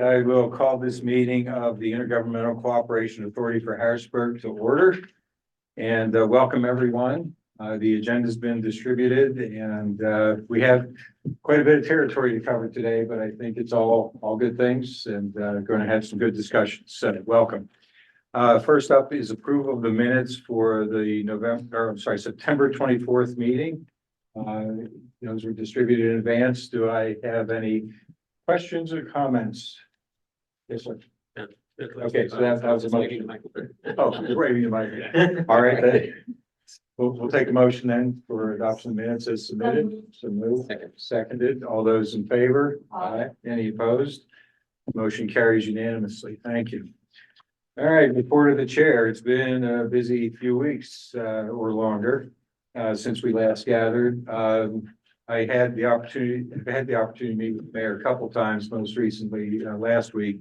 I will call this meeting of the Intergovernmental Cooperation Authority for Harrisburg to order. And welcome everyone. The agenda's been distributed and we have quite a bit of territory to cover today, but I think it's all good things and going to have some good discussions. So welcome. First up is approval of the minutes for the September 24th meeting. Those were distributed in advance. Do I have any questions or comments? Yes, sir. Okay, so that was a motion. Oh, you're waving the mic. All right, then. We'll take a motion then for adoption of minutes as submitted. So moved. Seconded. All those in favor? Aye. Any opposed? Motion carries unanimously. Thank you. All right, report of the chair. It's been a busy few weeks or longer since we last gathered. I had the opportunity to meet with the mayor a couple times, most recently last week,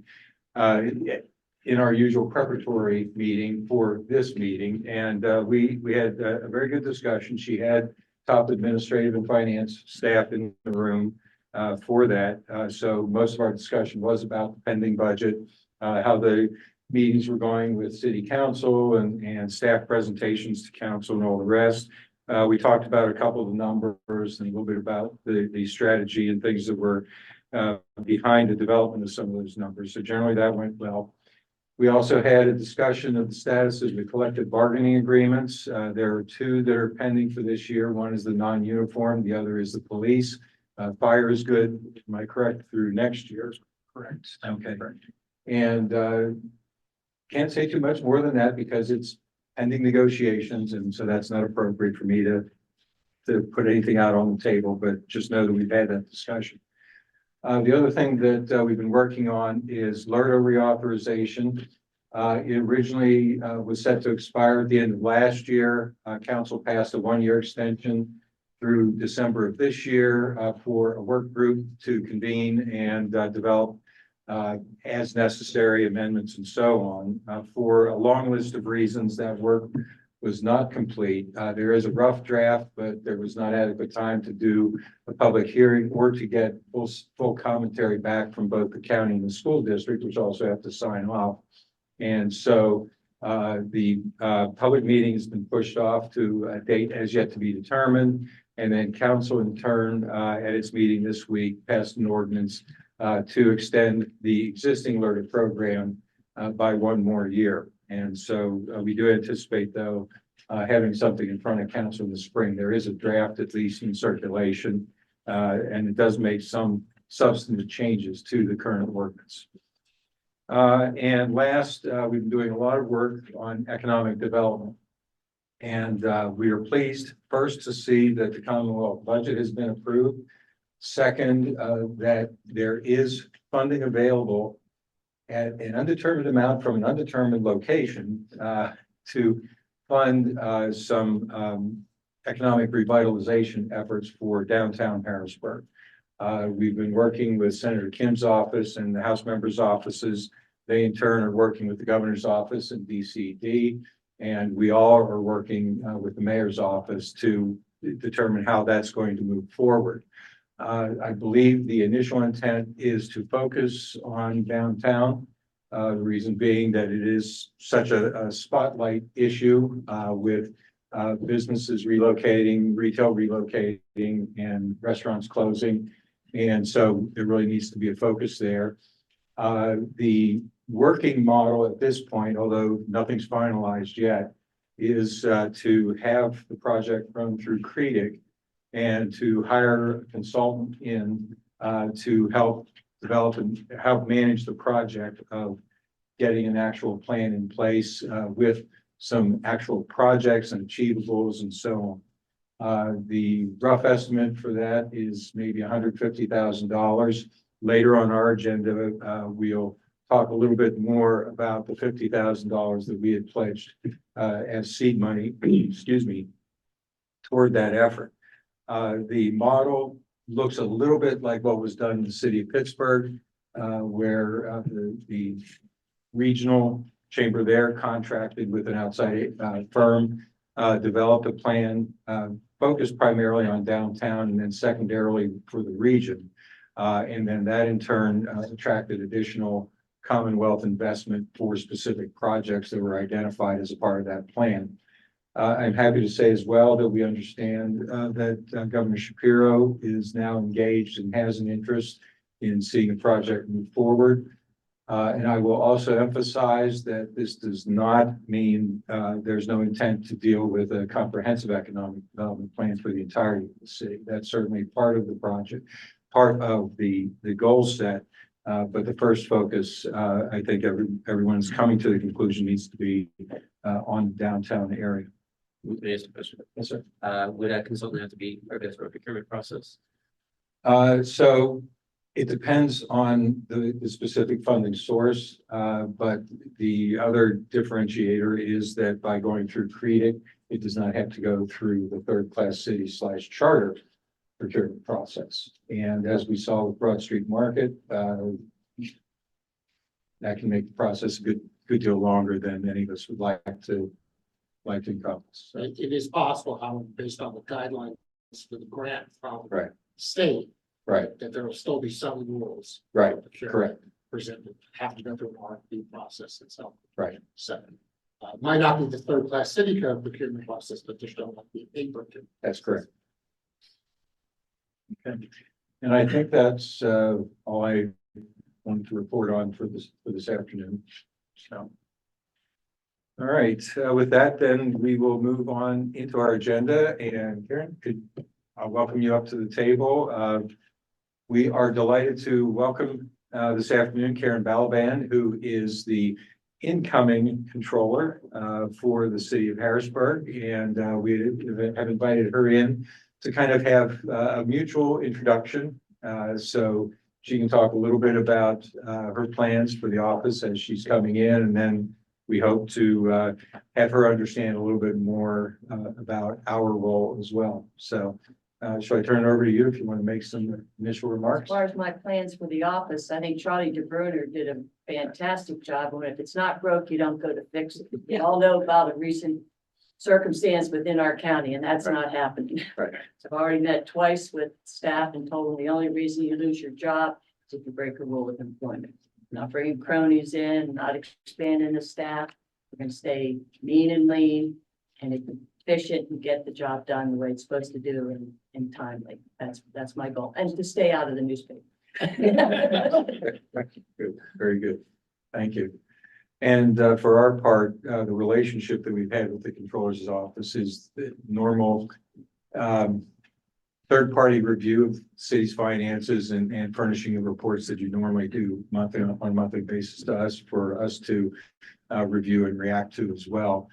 in our usual preparatory meeting for this meeting. And we had a very good discussion. She had top administrative and finance staff in the room for that. So most of our discussion was about the pending budget, how the meetings were going with city council and staff presentations to council and all the rest. We talked about a couple of the numbers and a little bit about the strategy and things that were behind the development of some of those numbers. So generally that went well. We also had a discussion of the status of the collective bargaining agreements. There are two that are pending for this year. One is the non-uniform, the other is the police. Fire is good, am I correct, through next year? Correct. Okay. Correct. And can't say too much more than that because it's pending negotiations, and so that's not appropriate for me to put anything out on the table, but just know that we've had that discussion. The other thing that we've been working on is LRTA reauthorization. It originally was set to expire at the end of last year. Council passed a one-year extension through December of this year for a work group to convene and develop as necessary amendments and so on. For a long list of reasons, that work was not complete. There is a rough draft, but there was not adequate time to do a public hearing or to get full commentary back from both the county and the school district, which also have to sign off. And so the public meeting has been pushed off to a date as yet to be determined. And then council in turn at its meeting this week passed an ordinance to extend the existing LRTA program by one more year. And so we do anticipate, though, having something in front of council in the spring. There is a draft, at least in circulation, and it does make some substantive changes to the current ordinance. And last, we've been doing a lot of work on economic development. And we are pleased, first, to see that the Commonwealth budget has been approved. Second, that there is funding available at an undetermined amount from an undetermined location to fund some economic revitalization efforts for downtown Harrisburg. We've been working with Senator Kim's office and the House members' offices. They in turn are working with the governor's office and DCD, and we all are working with the mayor's office to determine how that's going to move forward. I believe the initial intent is to focus on downtown. The reason being that it is such a spotlight issue with businesses relocating, retail relocating, and restaurants closing. And so there really needs to be a focus there. The working model at this point, although nothing's finalized yet, is to have the project run through CREDIC and to hire a consultant in to help develop and help manage the project of getting an actual plan in place with some actual projects and achievables and so on. The rough estimate for that is maybe $150,000. Later on our agenda, we'll talk a little bit more about the $50,000 that we had pledged as seed money, excuse me, toward that effort. The model looks a little bit like what was done in the city of Pittsburgh, where the regional chamber there contracted with an outside firm, developed a plan focused primarily on downtown and then secondarily for the region. And then that in turn attracted additional Commonwealth investment for specific projects that were identified as a part of that plan. I'm happy to say as well that we understand that Governor Shapiro is now engaged and has an interest in seeing the project move forward. And I will also emphasize that this does not mean there's no intent to deal with a comprehensive economic development plan for the entirety of the city. That's certainly part of the project, part of the goal set. But the first focus, I think everyone's coming to the conclusion, needs to be on the downtown area. May I ask a question? Yes, sir. Would a consultant have to be part of the procurement process? So it depends on the specific funding source, but the other differentiator is that by going through CREDIC, it does not have to go through the third-class city / charter procurement process. And as we saw with Broad Street Market, that can make the process a good deal longer than many of us would like to encompass. It is possible, how based on the guidelines for the grant from Right. state, Right, that there will still be some rules. right, for procurement correct, Presented, have to go through an RFP process itself. right. So, might not be the third-class city code procurement process, but there still might be a procurement. That's correct. Okay, and I think that's all I wanted to report on for this afternoon. So, all right, with that, then we will move on into our agenda. And Karen, I'll welcome you up to the table. We are delighted to welcome this afternoon Karen Balaban, who is the incoming controller for the city of Harrisburg, and we have invited her in to kind of have a mutual introduction. So she can talk a little bit about her plans for the office as she's coming in, and then we hope to have her understand a little bit more about our role as well. So shall I turn it over to you if you want to make some initial remarks? As far as my plans for the office, I think Charlie DeBruner did a fantastic job. And if it's not broke, you don't go to fix it. We all know about a recent circumstance within our county, and that's not happening. Right. So I've already met twice with staff and told them the only reason you lose your job is if you break a rule of employment. Not bringing cronies in, not expanding the staff. We're going to stay mean and lean and efficient and get the job done the way it's supposed to do and timely. That's my goal, and to stay out of the newspaper. Good, very good. Thank you. And for our part, the relationship that we've had with the controller's office is the normal third-party review of city's finances and furnishing of reports that you normally do on a monthly basis to us for us to review and react to as well.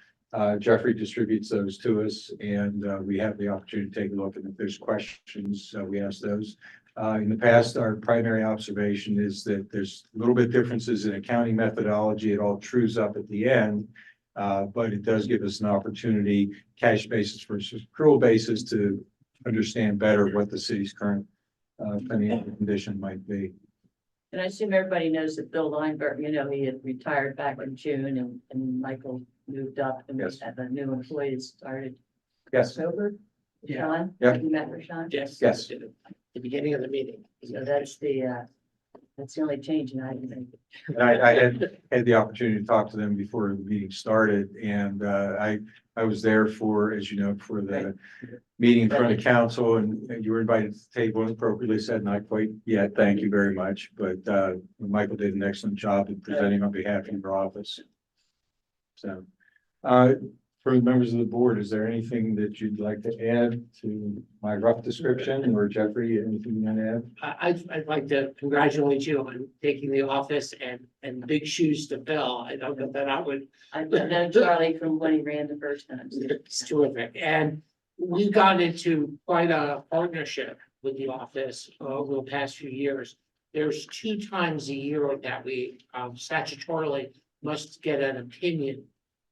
Jeffrey distributes those to us, and we have the opportunity to take a look, and if there's questions, we ask those. In the past, our primary observation is that there's a little bit differences in accounting methodology. It all trues up at the end, but it does give us an opportunity, cash basis versus accrual basis, to understand better what the city's current financial condition might be. And I assume everybody knows that Bill Lineberg, he had retired back in June, and Michael moved up, and Yes. we have a new employee that started Yes, October. Yeah. Sean? Yeah. You met with Sean? Yes. Yes. At the beginning of the meeting. So that's the only change in item. and I had the opportunity to talk to them before the meeting started, and I was there for, as you know, for the meeting in front of council, and you were invited to the table and appropriately said, not quite yet, thank you very much. But Michael did an excellent job in presenting on behalf of your office. So for the members of the board, is there anything that you'd like to add to my rough description, or Jeffrey, anything you want to add? I'd like to congratulate you on taking the office and big shoes to fill. I don't know that I would. I've known Charlie from when he ran the first time. So. It's terrific. And we've gotten into quite a partnership with the office over the past few years. There's 2 times a year that we statutorily must get an opinion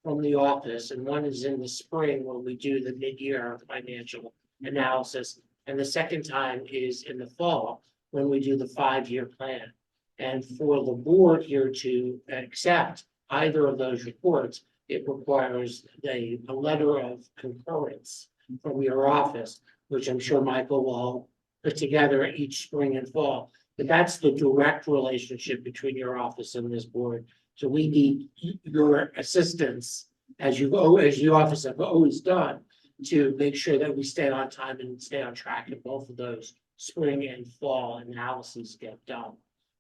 from the office, and one is in the spring when we do the mid-year financial analysis, and the second time is in the fall when we do the 5-year plan. And for the board here to accept either of those reports, it requires a letter of concurrence from your office, which I'm sure Michael will put together each spring and fall. But that's the direct relationship between your office and this board. So we need your assistance, as the office have always done, to make sure that we stay on time and stay on track, and both of those spring and fall analyses get done.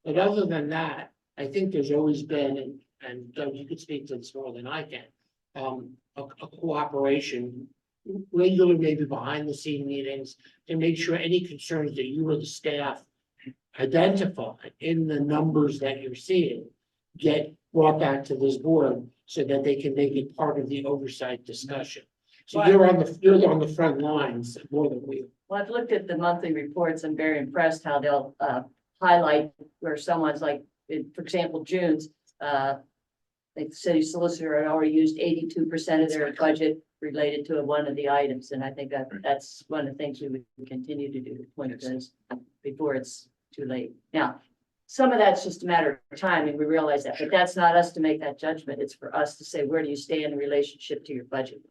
But other than that, I think there's always been, and Doug, you could speak to this more than I can, a cooperation, regular, maybe behind the scene meetings, to make sure any concerns that you or the staff identify in the numbers that you're seeing get brought back to this board so that they can make it part of the oversight discussion. So you're on the front lines more than we. Well, I've looked at the monthly reports. I'm very impressed how they'll highlight where someone's like, for example, June's, like the city solicitor had already used 82% of their budget related to one of the items. And I think that that's one of the things we would continue to do, point this before it's too late. Now, some of that's just a matter of time, and we realize that, but that's not us to make that judgment. It's for us to say, where do you stand in relationship to your budget?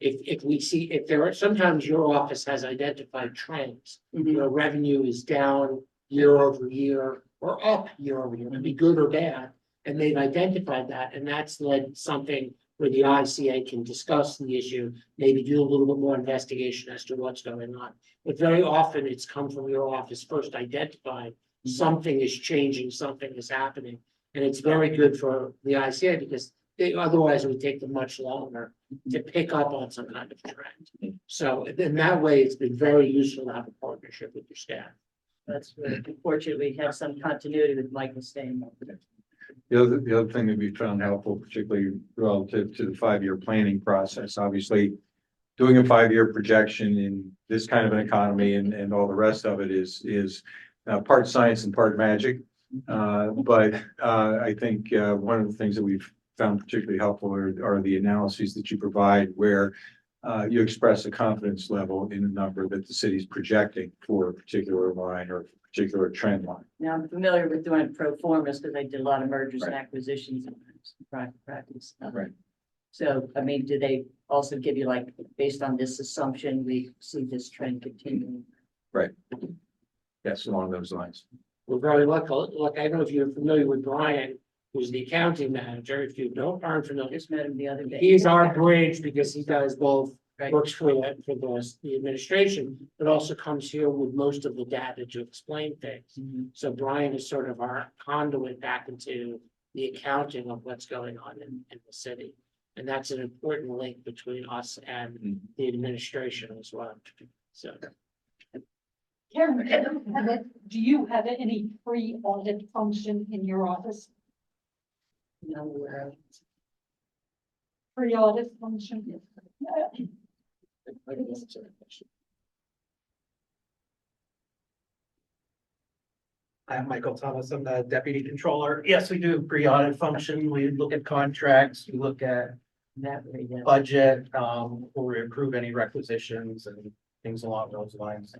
If we see, if there are, sometimes your office has identified trends, your revenue is down year over year or up year over year, it can be good or bad. And they've identified that, and that's led something where the ICA can discuss the issue, maybe do a little bit more investigation as to what's going on. But very often it's come from your office first identifying something is changing, something is happening. And it's very good for the ICA because otherwise it would take them much longer to pick up on some kind of trend. So in that way, it's been very useful to have a partnership with your staff. That's really unfortunate. We have some continuity with Michael staying. The other thing that we found helpful, particularly relative to the 5-year planning process, obviously doing a 5-year projection in this kind of an economy and all the rest of it is part science and part magic. But I think one of the things that we've found particularly helpful are the analyses that you provide where you express a confidence level in the number that the city's projecting for a particular line or particular trend line. Now, I'm familiar with doing pro formas because I did a lot of mergers and acquisitions in private practice. Right. So, I mean, do they also give you like, based on this assumption, we see this trend continuing? Right. Yes, along those lines. We're very lucky. Look, I don't know if you're familiar with Brian, who's the accounting manager. If you aren't familiar, Just met him the other day. he's our bridge because he does both. Right. Works for the administration, but also comes here with most of the data to explain things. So Brian is sort of our conduit back into the accounting of what's going on in the city. And that's an important link between us and the administration as well. So. Karen, do you have any pre-audit function in your office? No, where Pre-audit function? I'm Michael Thomas. I'm the deputy controller. Yes, we do pre-audit function. We look at contracts, we look at that way, yeah. budget, where we approve any requisitions and things along those lines.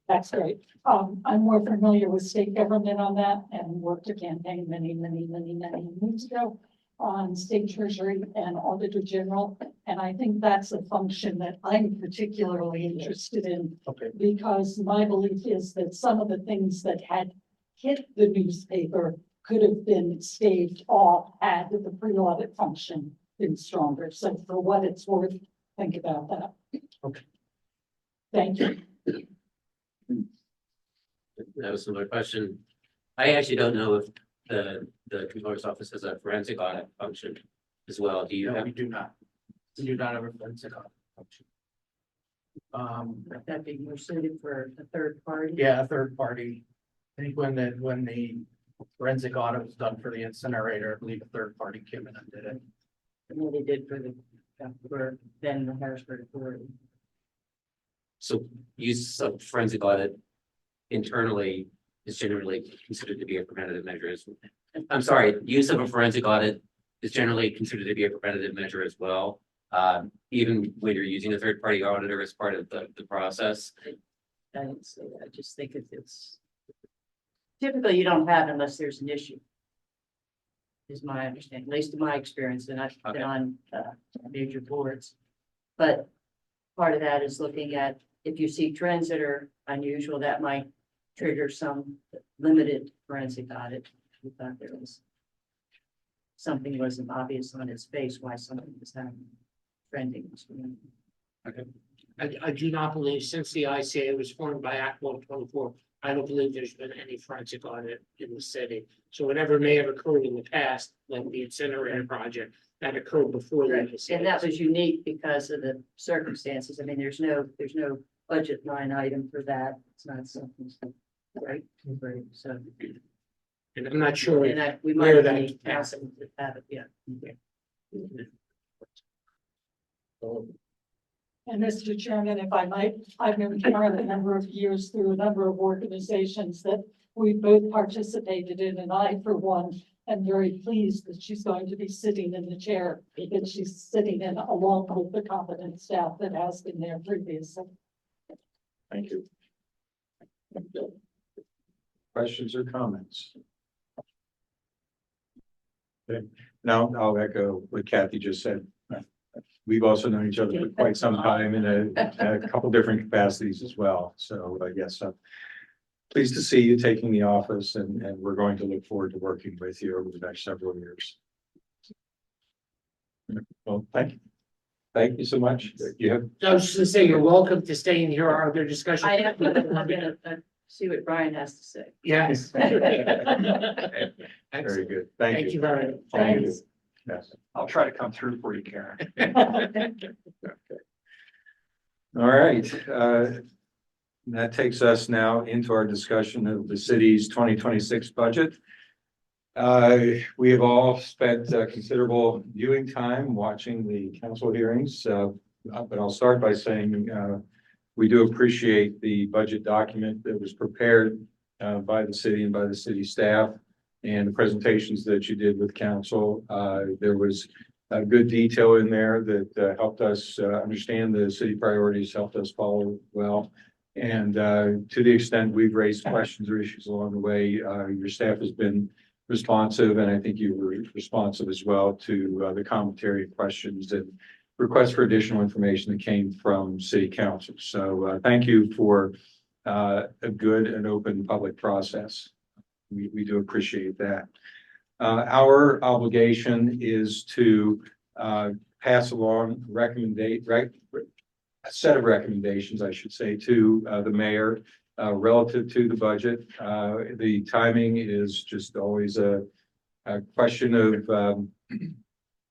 That's great. I'm more familiar with state government on that and worked a campaign many moons ago on state treasury and auditor general. And I think that's a function that I'm particularly interested in. Okay. Because my belief is that some of the things that had hit the newspaper could have been staved off had the pre-audit function been stronger. So for what it's worth, think about that. Okay. Thank you. That was another question. I actually don't know if the controller's office has a forensic audit function as well. Do you No, have? we do not. We do not have a forensic audit function. Would that be more suited for a third party? Yeah, a third party. I think when the forensic audit was done for the incinerator, I believe a third party came in and did it. And what they did for then the Harrisburg Authority. So use of forensic audit internally is generally considered to be a preventative measure. I'm sorry, use of a forensic audit is generally considered to be a preventative measure as well. Even when you're using a third party auditor as part of the process. I didn't say that. I just think it's typically you don't have unless there's an issue. Is my understanding, at least in my experience, and I've been on major boards. But part of that is looking at if you see trends that are unusual, that might trigger some limited forensic audit. We thought there was something wasn't obvious on its face why something was happening, trending. I do not believe, since the ICA was formed by Act 124, I don't believe there's been any forensic audit in the city. So whatever may have occurred in the past, like the incinerator project, that occurred before the ICA. And that was unique because of the circumstances. I mean, there's no budget line item for that. It's not something, right? Right, so. And I'm not sure. And we where might that be asking to have it, yeah. And Mr. Chairman, if I might, I've known Karen a number of years through a number of organizations that we both participated in, and I, for one, am very pleased that she's going to be sitting in the chair that she's sitting in, along with the competent staff that has been there previously. Thank you. Questions or comments? Okay. Now I'll echo what Kathy just said. We've also known each other for quite some time in a couple different capacities as well. So I guess I'm pleased to see you taking the office, and we're going to look forward to working with you over the next several years. Well, thank you. Thank you so much. You have. I was just gonna say, you're welcome to stay in here or other discussion. I have to see what Brian has to say. Yes. Very Excellent. good. Thank Thank you you. very much. Thank you. Yes. I'll try to come through for you, Karen. All right, that takes us now into our discussion of the city's 2026 budget. We have all spent considerable viewing time watching the council hearings, but I'll start by saying we do appreciate the budget document that was prepared by the city and by the city staff, and the presentations that you did with council. There was a good detail in there that helped us understand the city priorities, helped us follow well. And to the extent we've raised questions or issues along the way, your staff has been responsive, and I think you were responsive as well to the commentary, questions, and requests for additional information that came from city council. So thank you for a good and open public process. We do appreciate that. Our obligation is to pass along a set of recommendations, I should say, to the mayor relative to the budget. The timing is just always a question of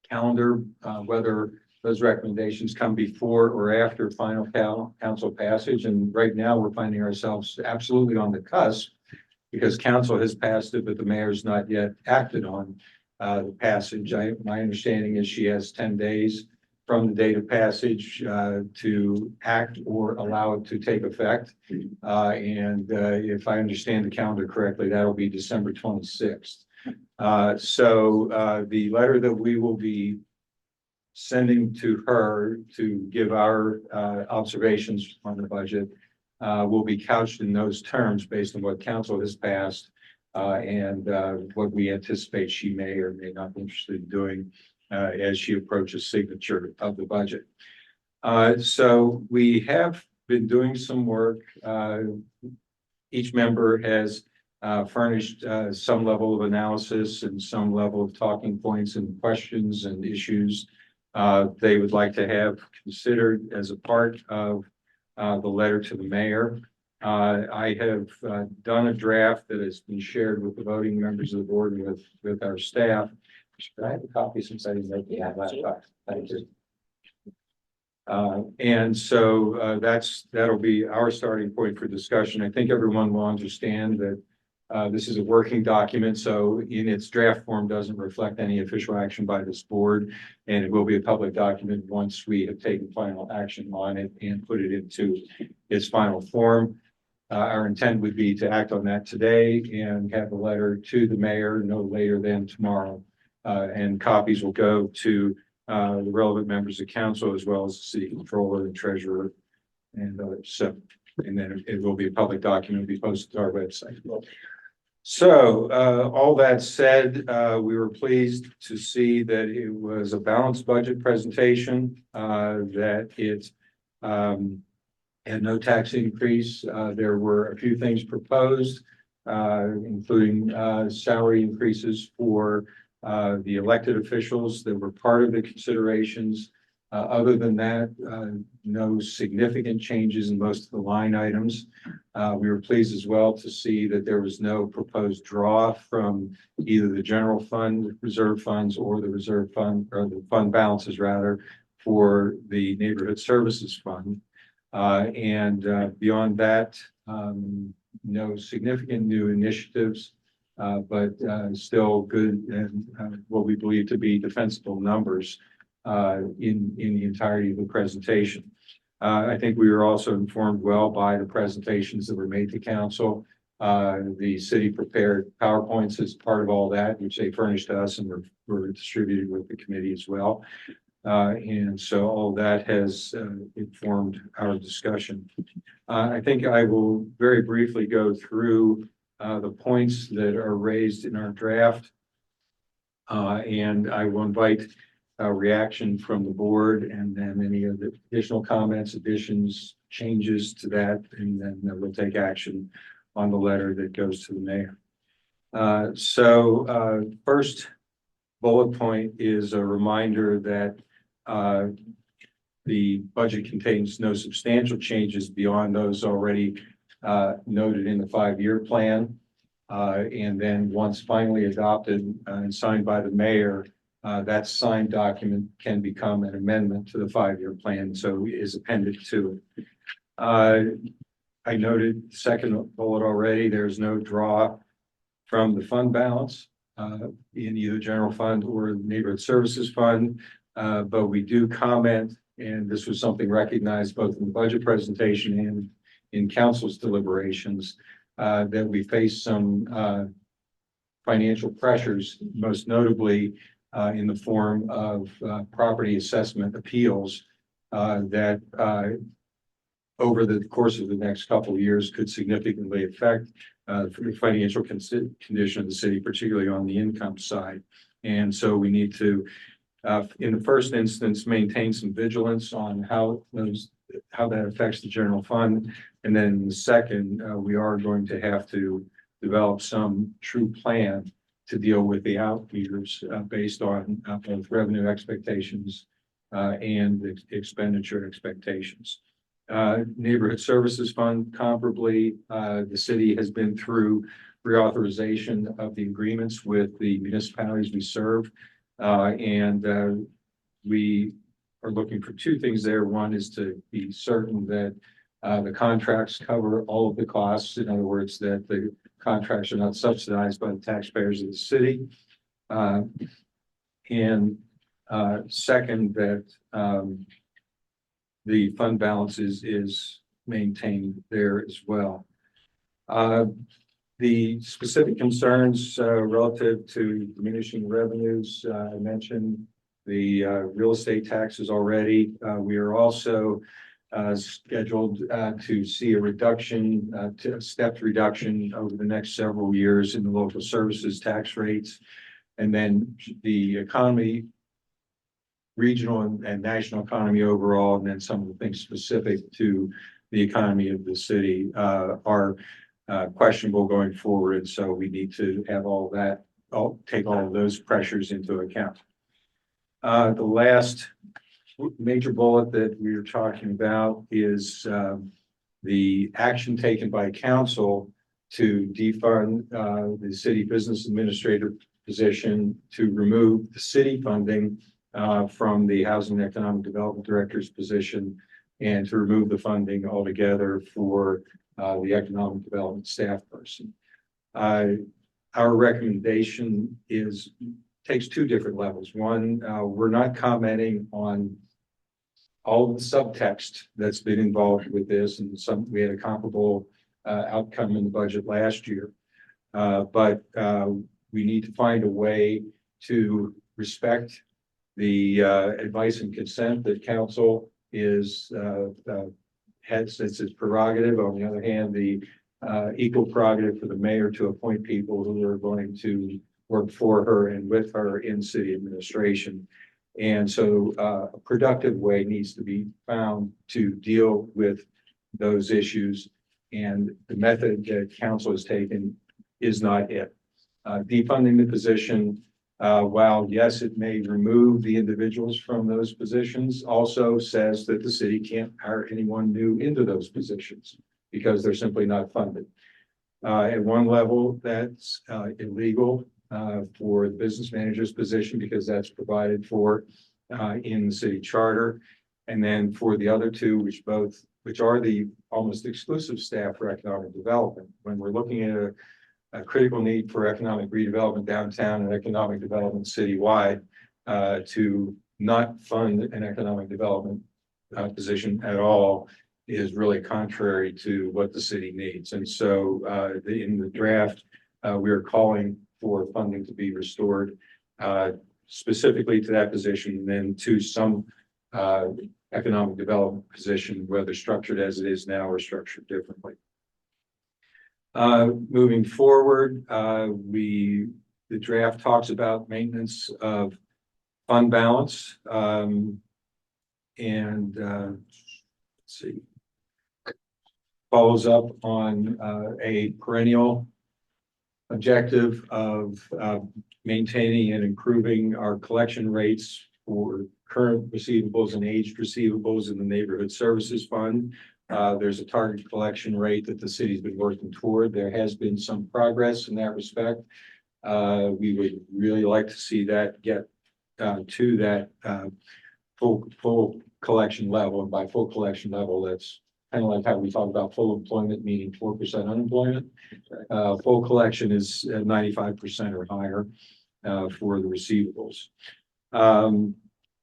calendar, whether those recommendations come before or after final council passage. And right now we're finding ourselves absolutely on the cusp, because council has passed it, but the mayor's not yet acted on the passage. My understanding is she has 10 days from the date of passage to act or allow it to take effect. And if I understand the calendar correctly, that'll be December 26th. So the letter that we will be sending to her to give our observations on the budget will be couched in those terms based on what council has passed and what we anticipate she may or may not be interested in doing as she approaches signature of the budget. So we have been doing some work. Each member has furnished some level of analysis and some level of talking points and questions and issues they would like to have considered as a part of the letter to the mayor. I have done a draft that has been shared with the voting members of the board and with our staff. Should I have a copy since I didn't make the laptop? Thank you. And so that'll be our starting point for discussion. I think everyone will understand that this is a working document, so in its draft form doesn't reflect any official action by this board, and it will be a public document once we have taken final action on it and put it into its final form. Our intent would be to act on that today and have a letter to the mayor no later than tomorrow. And copies will go to the relevant members of council, as well as the city controller and treasurer and others. So, and then it will be a public document, be posted to our website. So all that said, we were pleased to see that it was a balanced budget presentation, that it and no tax increase. There were a few things proposed, including salary increases for the elected officials that were part of the considerations. Other than that, no significant changes in most of the line items. We were pleased as well to see that there was no proposed draw from either the general fund, reserve funds, or the reserve fund, or the fund balances rather, for the neighborhood services fund. Beyond that, no significant new initiatives, but still good and what we believe to be defensible numbers in the entirety of the presentation. I think we were also informed well by the presentations that were made to council. The city prepared PowerPoints as part of all that, which they furnished us and were distributed with the committee as well. And so all that has informed our discussion. I think I will very briefly go through the points that are raised in our draft. And I will invite a reaction from the board and then any of the additional comments, additions, changes to that, and then we'll take action on the letter that goes to the mayor. First bullet point is a reminder that the budget contains no substantial changes beyond those already noted in the 5-year plan. And then once finally adopted and signed by the mayor, that signed document can become an amendment to the 5-year plan, so is appended to it. I noted the second bullet already, there's no draw from the fund balance in either general fund or neighborhood services fund. But we do comment, and this was something recognized both in the budget presentation and in council's deliberations, that we face some financial pressures, most notably in the form of property assessment appeals that over the course of the next couple of years could significantly affect the financial condition of the city, particularly on the income side. And so we need to, in the first instance, maintain some vigilance on how that affects the general fund. And then in the second, we are going to have to develop some true plan to deal with the out years based on both revenue expectations and expenditure expectations. Neighborhood Services Fund, comparably, the city has been through reauthorization of the agreements with the municipalities we serve. And we are looking for two things there. One is to be certain that the contracts cover all of the costs. In other words, that the contracts are not subsidized by the taxpayers of the city. And second, that the fund balance is maintained there as well. The specific concerns relative to diminishing revenues, I mentioned the real estate taxes already. We are also scheduled to see a reduction, to a stepped reduction over the next several years in the local services tax rates. And then the economy, regional and national economy overall, and then some of the things specific to the economy of the city are questionable going forward. And so we need to have all that, take all of those pressures into account. The last major bullet that we are talking about is the action taken by council to defund the city business administrator position, to remove the city funding from the Housing and Economic Development Director's position, and to remove the funding altogether for the Economic Development staff person. Our recommendation takes two different levels. One, we're not commenting on all of the subtext that's been involved with this, and we had a comparable outcome in the budget last year. But we need to find a way to respect the advice and consent that council has as its prerogative. On the other hand, the equal prerogative for the mayor to appoint people who are going to work for her and with her in city administration. And so a productive way needs to be found to deal with those issues. And the method that council has taken is not it. Defunding the position, while yes, it may remove the individuals from those positions, also says that the city can't hire anyone new into those positions because they're simply not funded. At one level, that's illegal for the business manager's position because that's provided for in the city charter. And then for the other two, which are the almost exclusive staff for economic development, when we're looking at a critical need for economic redevelopment downtown and economic development citywide, to not fund an economic development position at all is really contrary to what the city needs. And so in the draft, we are calling for funding to be restored specifically to that position, and then to some economic development position, whether structured as it is now or structured differently. Moving forward, the draft talks about maintenance of fund balance, and let's see, follows up on a perennial objective of maintaining and improving our collection rates for current receivables and aged receivables in the Neighborhood Services Fund. There's a target collection rate that the city's been working toward. There has been some progress in that respect. We would really like to see that get to that full collection level. And by full collection level, that's kind of like how we talk about full employment, meaning 4% unemployment. Full collection is 95% or higher for the receivables.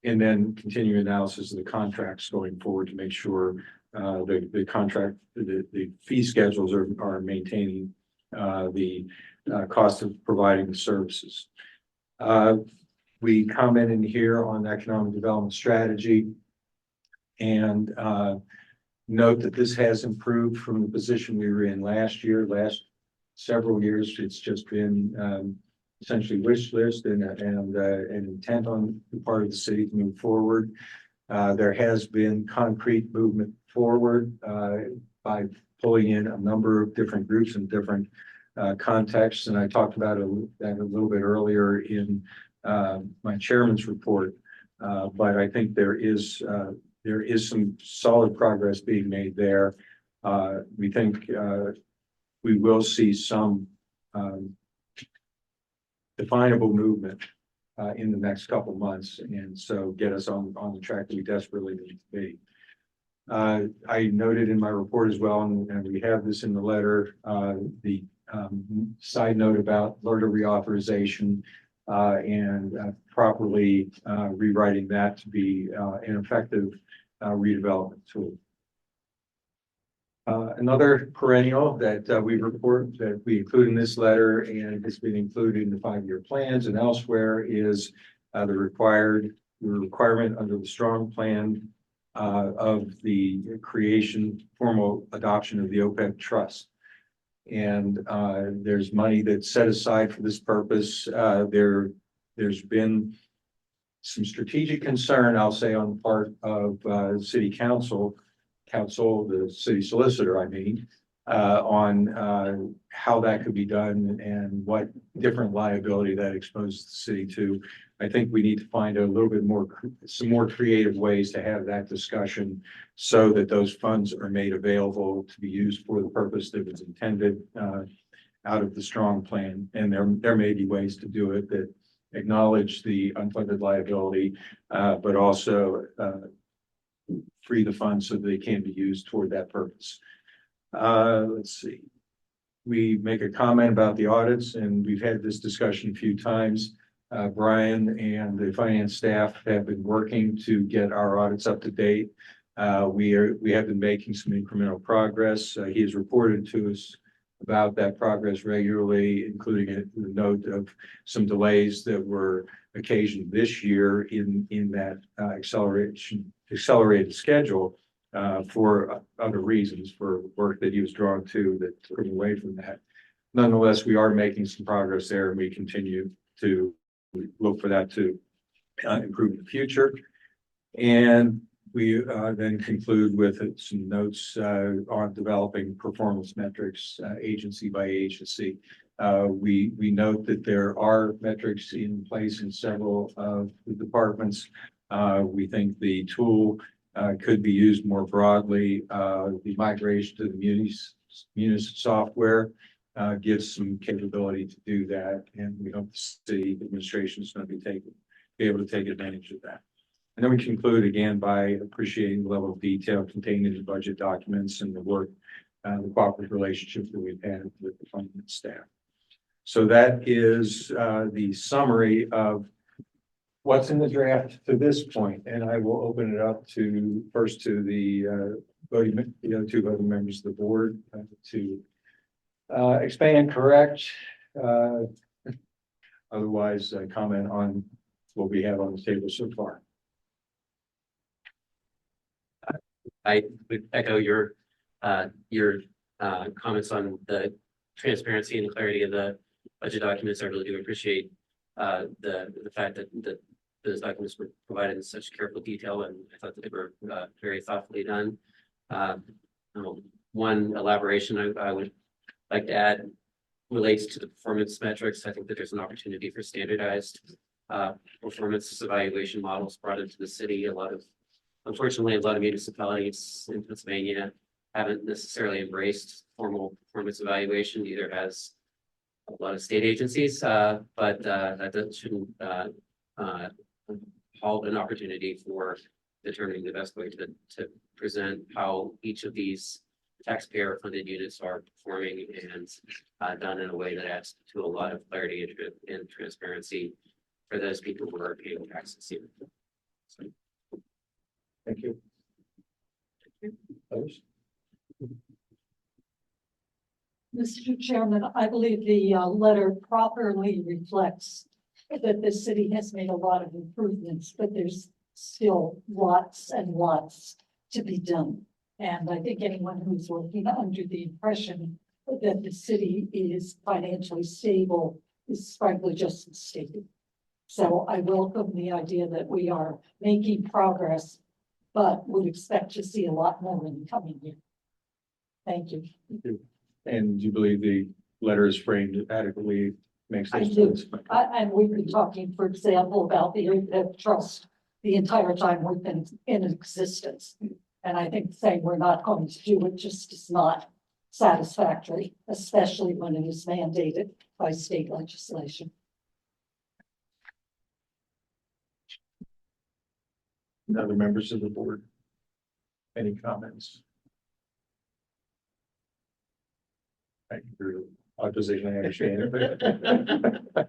And then continuing analysis of the contracts going forward to make sure the fee schedules are maintaining the cost of providing the services. We commented here on economic development strategy and note that this has improved from the position we were in last several years. It's just been essentially wish list and an intent on the part of the city to move forward. There has been concrete movement forward by pulling in a number of different groups and different contexts. And I talked about that a little bit earlier in my chairman's report. But I think there is some solid progress being made there. We think we will see some definable movement in the next couple of months, and so get us on the track that we desperately need to be. I noted in my report as well, and we have this in the letter, the side note about LRTA reauthorization and properly rewriting that to be an effective redevelopment tool. Another perennial that we include in this letter and has been included in the 5-year plans and elsewhere is the requirement under the strong plan of the formal adoption of the OPEB trust. And there's money that's set aside for this purpose. There's been some strategic concern, I'll say, on the part of city council, the city solicitor, I mean, on how that could be done and what different liability that exposes the city to. I think we need to find some more creative ways to have that discussion so that those funds are made available to be used for the purpose that was intended out of the strong plan. And there may be ways to do it that acknowledge the unfunded liability, but also free the funds so they can be used toward that purpose. Let's see. We make a comment about the audits, and we've had this discussion a few times. Brian and the finance staff have been working to get our audits up to date. We have been making some incremental progress. He has reported to us about that progress regularly, including a note of some delays that were occasioned this year in that accelerated schedule for other reasons, for work that he was drawn to that took him away from that. Nonetheless, we are making some progress there, and we continue to look for that to improve in the future. And we then conclude with some notes on developing performance metrics agency by agency. We note that there are metrics in place in several of the departments. We think the tool could be used more broadly. The migration to the Munis software gives some capability to do that, and we hope the city administration is going to be able to take advantage of that. And then we conclude again by appreciating the level of detail contained in the budget documents and the work, the cooperative relationships that we've had with the finance staff. So that is the summary of what's in the draft to this point, and I will open it up to first to the other two voting members of the board to expand, correct, otherwise comment on what we have on the table so far. I would echo your comments on the transparency and the clarity of the budget documents. I really do appreciate the fact that those documents were provided in such careful detail, and I thought that they were very thoughtfully done. One elaboration I would like to add relates to the performance metrics. I think that there's an opportunity for standardized performance evaluation models brought into the city. Unfortunately, a lot of municipalities in Pennsylvania haven't necessarily embraced formal performance evaluation. Neither has a lot of state agencies, but that shouldn't halt an opportunity for determining the best way to present how each of these taxpayer-funded units are performing, and done in a way that adds to a lot of clarity and transparency for those people who are paying taxes here. So, Thank you. Others? Mr. Chairman, I believe the letter properly reflects that the city has made a lot of improvements, but there's still lots and lots to be done. And I think anyone who's working under the impression that the city is financially stable is frankly just mistaken. So I welcome the idea that we are making progress, but would expect to see a lot more in the coming year. Thank you. And you believe the letter is framed adequately, makes I sense? do. And we've been talking, for example, about the trust the entire time we've been in existence. And I think saying we're not going to do it just is not satisfactory, especially when it is mandated by state legislation. Other members of the board? Any comments? Thank you for your opposition, I understand it.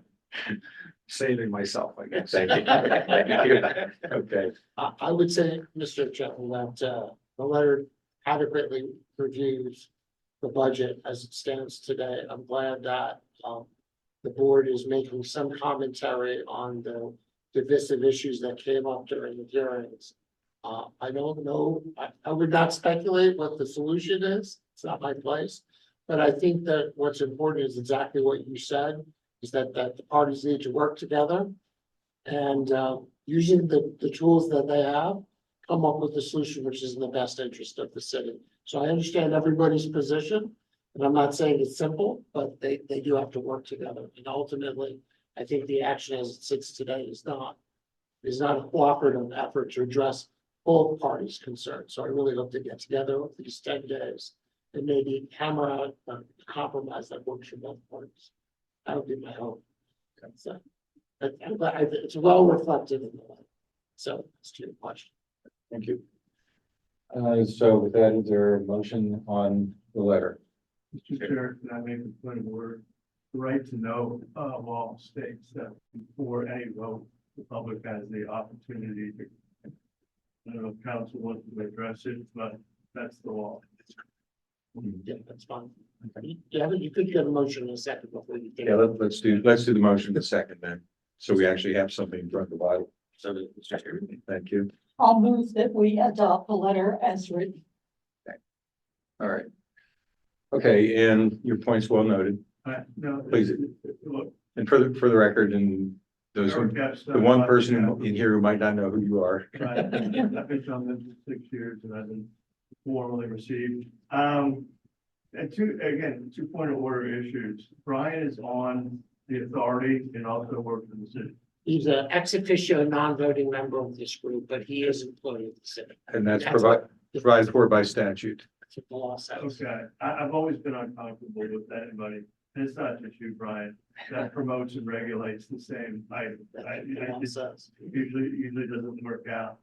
Saving myself, I guess. Thank you. Okay. I would say, Mr. Chairman, that the letter adequately reviews the budget as it stands today. I'm glad that the board is making some commentary on the divisive issues that came up during the hearings. I don't know, I would not speculate what the solution is. It's not my place. But I think that what's important is exactly what you said, is that the parties need to work together and using the tools that they have, come up with a solution which is in the best interest of the city. So I understand everybody's position, and I'm not saying it's simple, but they do have to work together. And ultimately, I think the action as it sits today is not a cooperative effort to address both parties' concerns. So I really hope to get together over these 10 days and maybe hammer out a compromise that works for both parties. That would be my hope. So, it's well reflected in the letter. So it's to your question. Thank you. So with that, is there a motion on the letter? Mr. Chair, can I make a point of order? The right to know law states that before any vote, the public has the opportunity to, I don't know if council wants to address it, but that's the law. Yeah, that's fine. Yeah, but you could get a motion in a second before you. Yeah, let's do the motion in a second then. So we actually have something in front of the body. So, Mr. Chairman. Thank you. I'll move that we adopt the letter as written. All right. Okay, and your point's well noted. No, Please. look, And for the record, and Those, Never kept stuff the one up. person in here who might not know who you are. Right. I've been on this for 6 years and I've been formally received. And two point of order issues. Brian is on the authority and also works in the city. He's an ex officio non-voting member of this group, but he is employed of the city. And that's That's provided for by statute. That's what the law says. Okay, I've always been uncomfortable with anybody. And it's not just you, Brian, that promotes and regulates the same item. That's what the law It says. usually doesn't work out.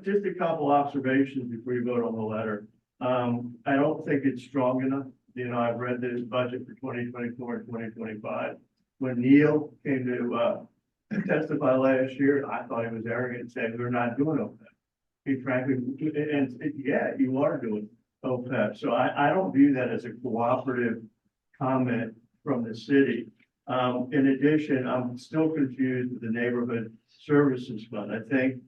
Just a couple observations before you vote on the letter. I don't think it's strong enough. You know, I've read the budget for 2024 and 2025. When Neil came to testify last year, I thought he was arrogant and said, we're not doing OPEB. He frankly, yeah, you are doing OPEB. So I don't view that as a cooperative comment from the city. In addition, I'm still confused with the neighborhood services fund. I think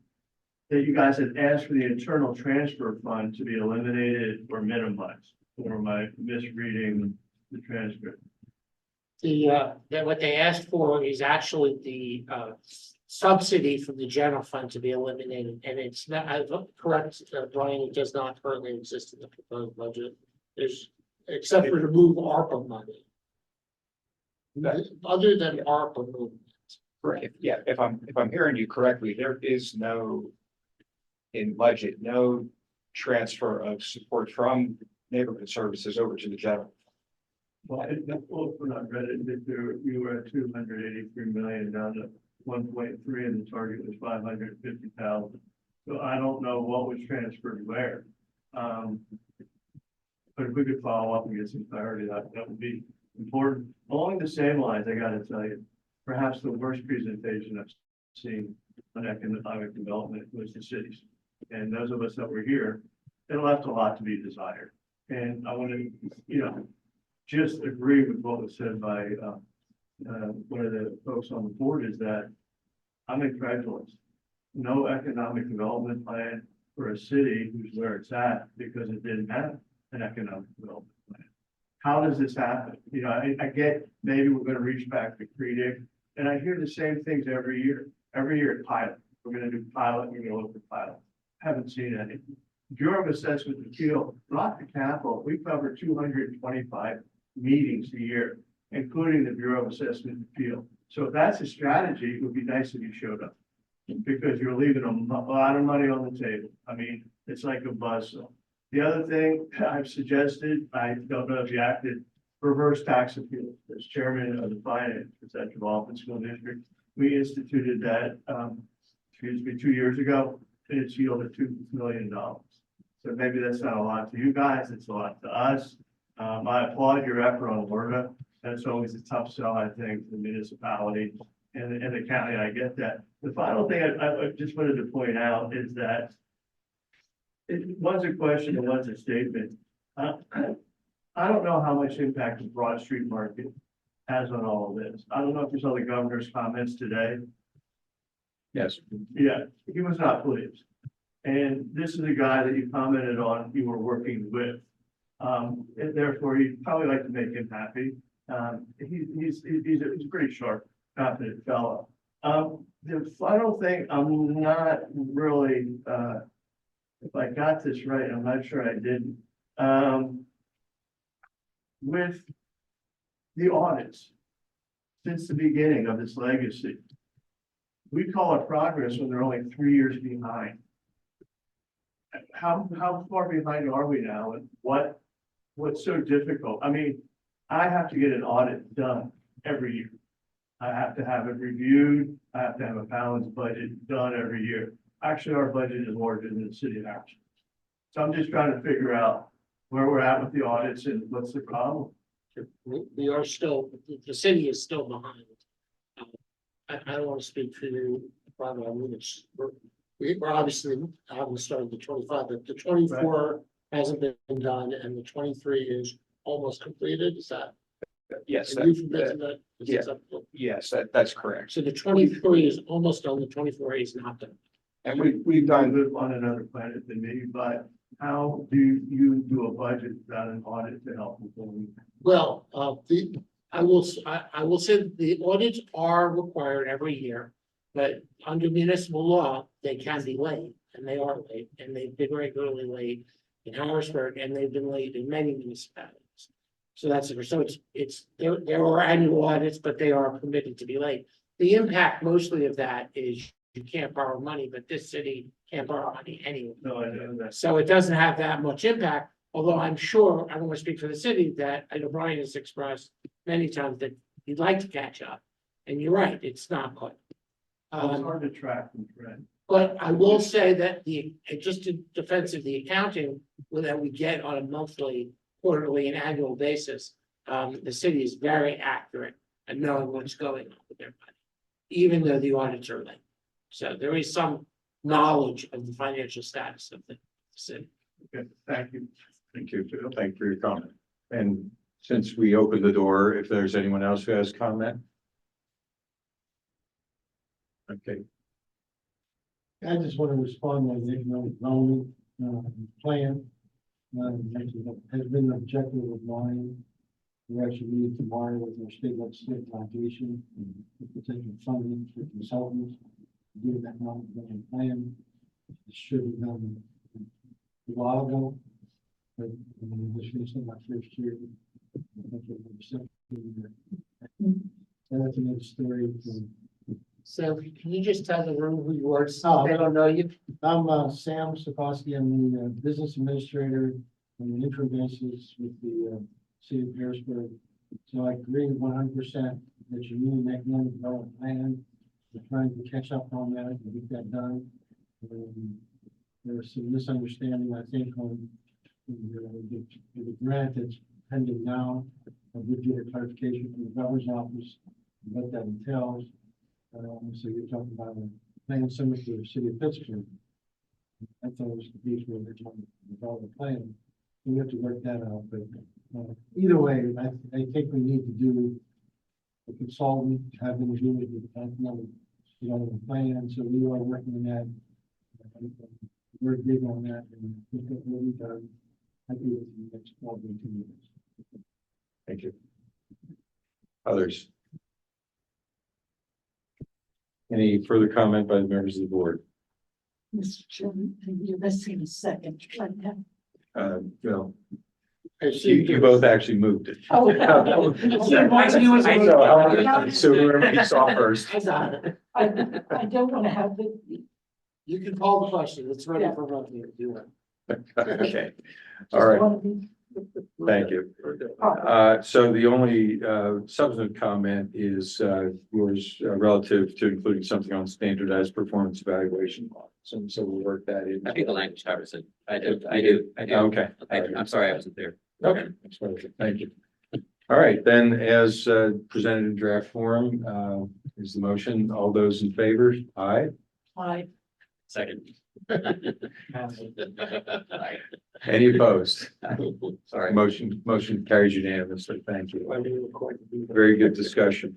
that you guys had asked for the internal transfer fund to be eliminated or minimized, or am I misreading the transcript? That what they asked for is actually the subsidy from the general fund to be eliminated, and it's not, correct, Brian, it does not currently exist in the proposed budget. There's, except for to move ARPA money. Other than ARPA movement. Right, yeah, if I'm hearing you correctly, there is no. In budget, no transfer of support from neighborhood services over to the general. Well, when I read it, you were at 283 million down to 1.3 and the target was 550,000. So I don't know what was transferred where. But if we could follow up and get some clarity, that would be important. Along the same lines, I gotta tell you, perhaps the worst presentation I've seen on economic development was the cities. And those of us that were here, it left a lot to be desired. And I want to, just agree with what was said by one of the folks on the board is that I'm incredulous. No economic development plan for a city who's where it's at because it didn't have an economic development plan. How does this happen? I get maybe we're going to reach back to CREDIC, and I hear the same things every year. Every year at pilot, we're going to do pilot, we're going to look at pilot. Haven't seen any. Bureau of Assessment and Appeal, not the capital. We cover 225 meetings a year, including the Bureau of Assessment and Appeal. So if that's a strategy, it would be nice if you showed up because you're leaving a lot of money on the table. I mean, it's like a buzzsaw. The other thing I've suggested, I don't know if you acted, reverse tax appeal. As chairman of the Finance Central Office School District, we instituted that, 2 years ago, and it's yielded $2 million. So maybe that's not a lot to you guys, it's a lot to us. I applaud your effort on Florida. That's always a tough sell, I think, the municipality and the county. I get that. The final thing I just wanted to point out is that one's a question and one's a statement. I don't know how much impact the Broad Street market has on all of this. I don't know if you saw the governor's comments today. Yes. Yeah, he was not pleased. And this is a guy that you commented on, you were working with. And therefore, you'd probably like to make him happy. He's a pretty sharp, confident fellow. The final thing, I'm not really, if I got this right, I'm not sure I didn't. With the audits, since the beginning of this legacy, we call it progress when they're only 3 years behind. How far behind are we now, and what's so difficult? I mean, I have to get an audit done every year. I have to have it reviewed. I have to have a balanced budget done every year. Actually, our budget is larger than the city of Harrisburg. So I'm just trying to figure out where we're at with the audits and what's the problem. We are still, the city is still behind. I don't want to speak for you, probably, I mean, we're obviously haven't started the 25, but the 24 hasn't been done, and the 23 is almost completed. Is that? Yes, That is yeah. acceptable? yes, that's correct. So the 23 is almost done, the 24 is not done. And we've done, live on another planet than me, but how do you do a budget without an audit to help people? Well, I will say that the audits are required every year, but under municipal law, they can be late, and they are late, and they've been regularly late in Harrisburg, and they've been late in many municipalities. So there are annual audits, but they are permitted to be late. The impact mostly of that is you can't borrow money, but this city can't borrow money anyway. No, I know that. So it doesn't have that much impact, although I'm sure, I don't want to speak for the city, that I know Brian has expressed many times that he'd like to catch up. And you're right, it's not good. It's hard to track them, right? But I will say that just in defense of the accounting that we get on a monthly, quarterly and annual basis, the city is very accurate at knowing what's going on with their money, even though the audits are late. So there is some knowledge of the financial status of the city. Okay, thank you. Thank you. Thank you for your comment. And since we opened the door, if there's anyone else who has comment. Okay, I just want to respond to the economic development plan. Has been an objective of mine. We actually meet tomorrow with our state legislative foundation, potential funding for consultants, to do an economic development plan. It should have done a while ago, but this is my first year. I think it was second year. That's another story. So can you just tell the room who you are? Oh. They don't know you. I'm Sam Sikorsky. I'm the business administrator on an interim basis with the city of Harrisburg. So I agree 100% that you need an economic development plan. We're trying to catch up on that and get that done. There was some misunderstanding, I think, on the grant that's pending now. I did get a clarification from the governor's office what that entails. So you're talking about a plan similar to the city of Pittsburgh. I thought it was the piece where they're talking about the plan. We have to work that out, but either way, I think we need to do a consultant, have them do it with the plan. So we are working on that. We're big on that, and I think that will be done. I think in the next 12 to 18 years. thank you. Others? Any further comment by the members of the board? Mr. Chairman, you're missing a second. No. You both actually moved it. Oh. So whoever you saw first. I got it. I don't want to have the, You can call the question. It's ready for review. if you want. Okay, just all right, want to be. thank you. Oh, So the only substantive comment is yours relative to including something on standardized performance evaluation models. And so we'll work that in. I think the language covers it. I do. Okay. I'm sorry, I wasn't there. Okay, that's what I said. Thank you. All right, then, as presented in draft form, is the motion. All those in favor? Aye. I, Second. Any opposed? Sorry. Motion carries unanimously. Thank you. Very good discussion.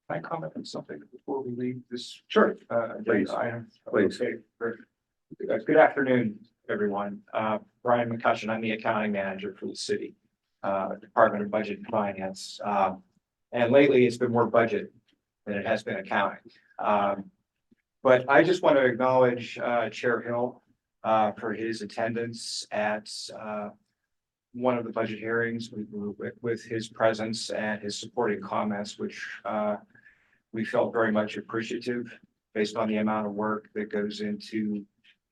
Can I comment on something before we leave this? Sure. Agenda Please. item? Please. Okay, great. Good afternoon, everyone. Brian McCutcheon, I'm the accounting manager for the city, Department of Budget and Finance. And lately it's been more budget than it has been accounting. But I just want to acknowledge Chair Hill for his attendance at one of the budget hearings with his presence and his supporting comments, which we felt very much appreciative based on the amount of work that goes into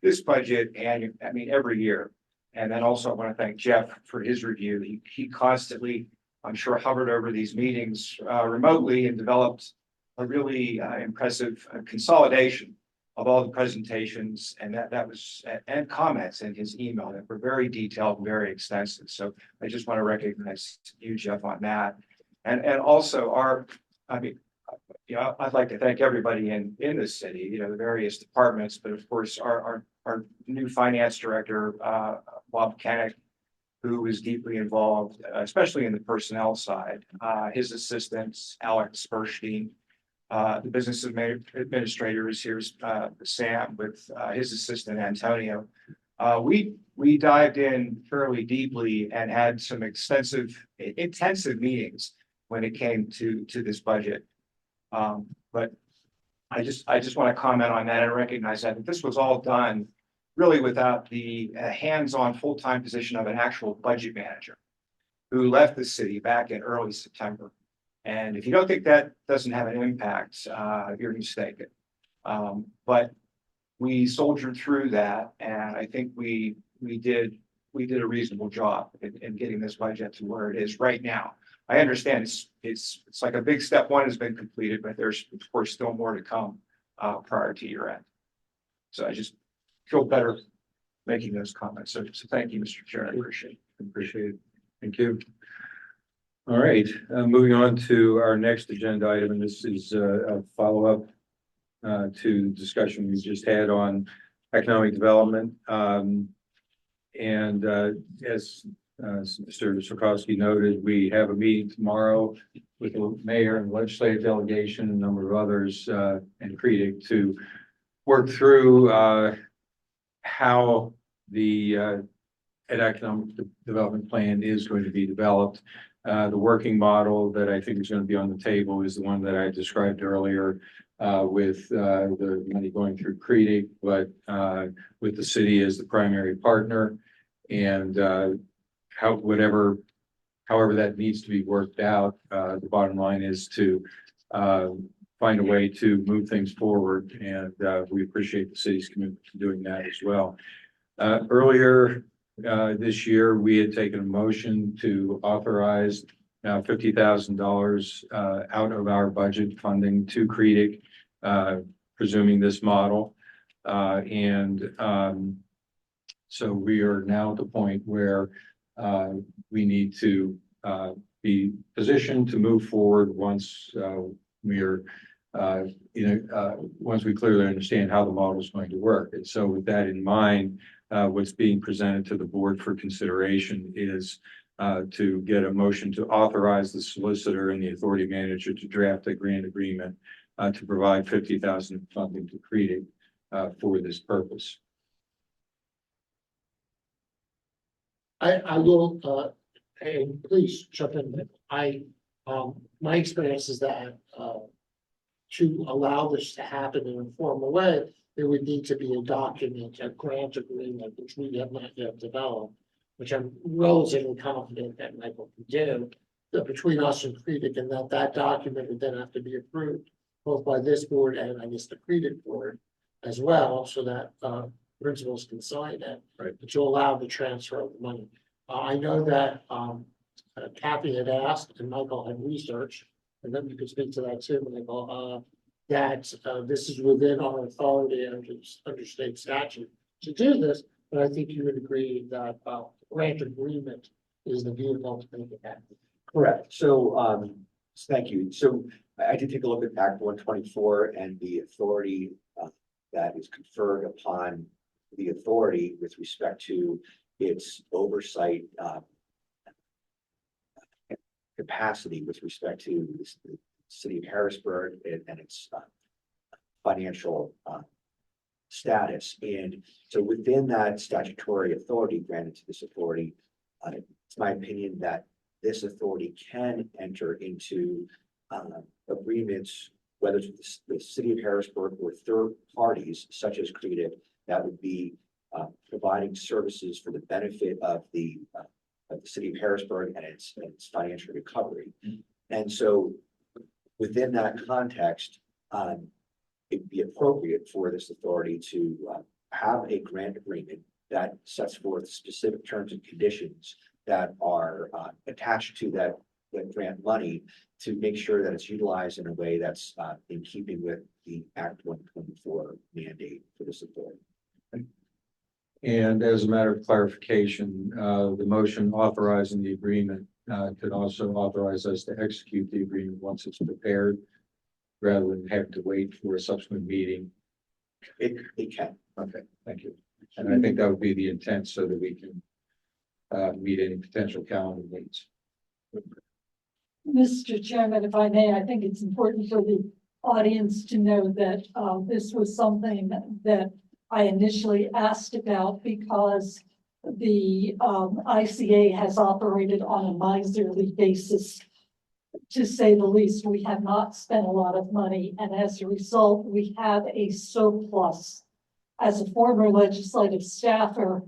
this budget and I mean every year. And then also I want to thank Jeff for his review. He constantly, I'm sure, hovered over these meetings remotely and developed a really impressive consolidation of all the presentations and that was and comments in his email that were very detailed and very extensive. So I just want to recognize you, Jeff, on that. And also I'd like to thank everybody in this city, the various departments, but of course our new finance director, Bob Kennick, who is deeply involved, especially in the personnel side, his assistants, Alex Sperstein, the business administrator is here, Sam, with his assistant Antonio. We dived in fairly deeply and had some intensive meetings when it came to this budget. But I just want to comment on that and recognize that this was all done really without the hands-on full-time position of an actual budget manager who left the city back in early September. And if you don't think that doesn't have an impact, you're mistaken. But we soldiered through that, and I think we did a reasonable job in getting this budget to where it is right now. I understand it's like a big step one has been completed, but there's of course still more to come prior to year end. So I just feel better making those comments. So thank you, Mr. Chair. I appreciate it. Thank you. All right, moving on to our next agenda item, and this is a follow-up to the discussion we just had on economic development. And as Mr. Sokowski noted, we have a meeting tomorrow with the mayor and legislative delegation, and a number of others, and CREDIC to work through how the economic development plan is going to be developed. The working model that I think is going to be on the table is the one that I described earlier, with the money going through CREDIC, but with the city as the primary partner, and however that needs to be worked out. The bottom line is to find a way to move things forward, and we appreciate the city's commitment to doing that as well. Earlier this year, we had taken a motion to authorize $50,000 out of our budget funding to CREDIC, presuming this model. So we are now at the point where we need to be positioned to move forward once we are, once we clearly understand how the model is going to work. And so with that in mind, what's being presented to the board for consideration is to get a motion to authorize the solicitor and the authority manager to draft a grant agreement to provide $50,000 funding to CREDIC for this purpose. I will, and please jump in, but my experience is that, to allow this to happen in a formal way, there would need to be a document, a grant agreement, which we have not yet developed, which I'm relatively confident that Michael can do, between us and CREDIC, and that document would then have to be approved both by this board and I guess the CREDIC board as well, so that principals can sign it, right, to allow the transfer of the money. I know that Kathy had asked, and Michael had researched, and then you could speak to that too, Michael, that this is within our authority under state statute to do this, but I think you would agree that grant agreement is the vehicle to make it happen. Correct. So, thank you. So I did take a look at Act 124 and the authority that is conferred upon the authority with respect to its oversight capacity with respect to the city of Harrisburg and its financial status. And so within that statutory authority granted to this authority, it's my opinion that this authority can enter into agreements, whether it's the city of Harrisburg or third parties such as CREDIC, that would be providing services for the benefit of the city of Harrisburg and its financial recovery. And so within that context, it would be appropriate for this authority to have a grant agreement that sets forth specific terms and conditions that are attached to that grant money to make sure that it's utilized in a way that's in keeping with the Act 124 mandate for this authority. And as a matter of clarification, the motion authorizing the agreement could also authorize us to execute the agreement once it's prepared, rather than having to wait for a subsequent meeting. It can. Okay, thank you. And I think that would be the intent, so that we can meet any potential calendar needs. Mr. Chairman, if I may, I think it's important for the audience to know that this was something that I initially asked about because the ICA has operated on a miserly basis. To say the least, we have not spent a lot of money, and as a result, we have a surplus. As a former legislative staffer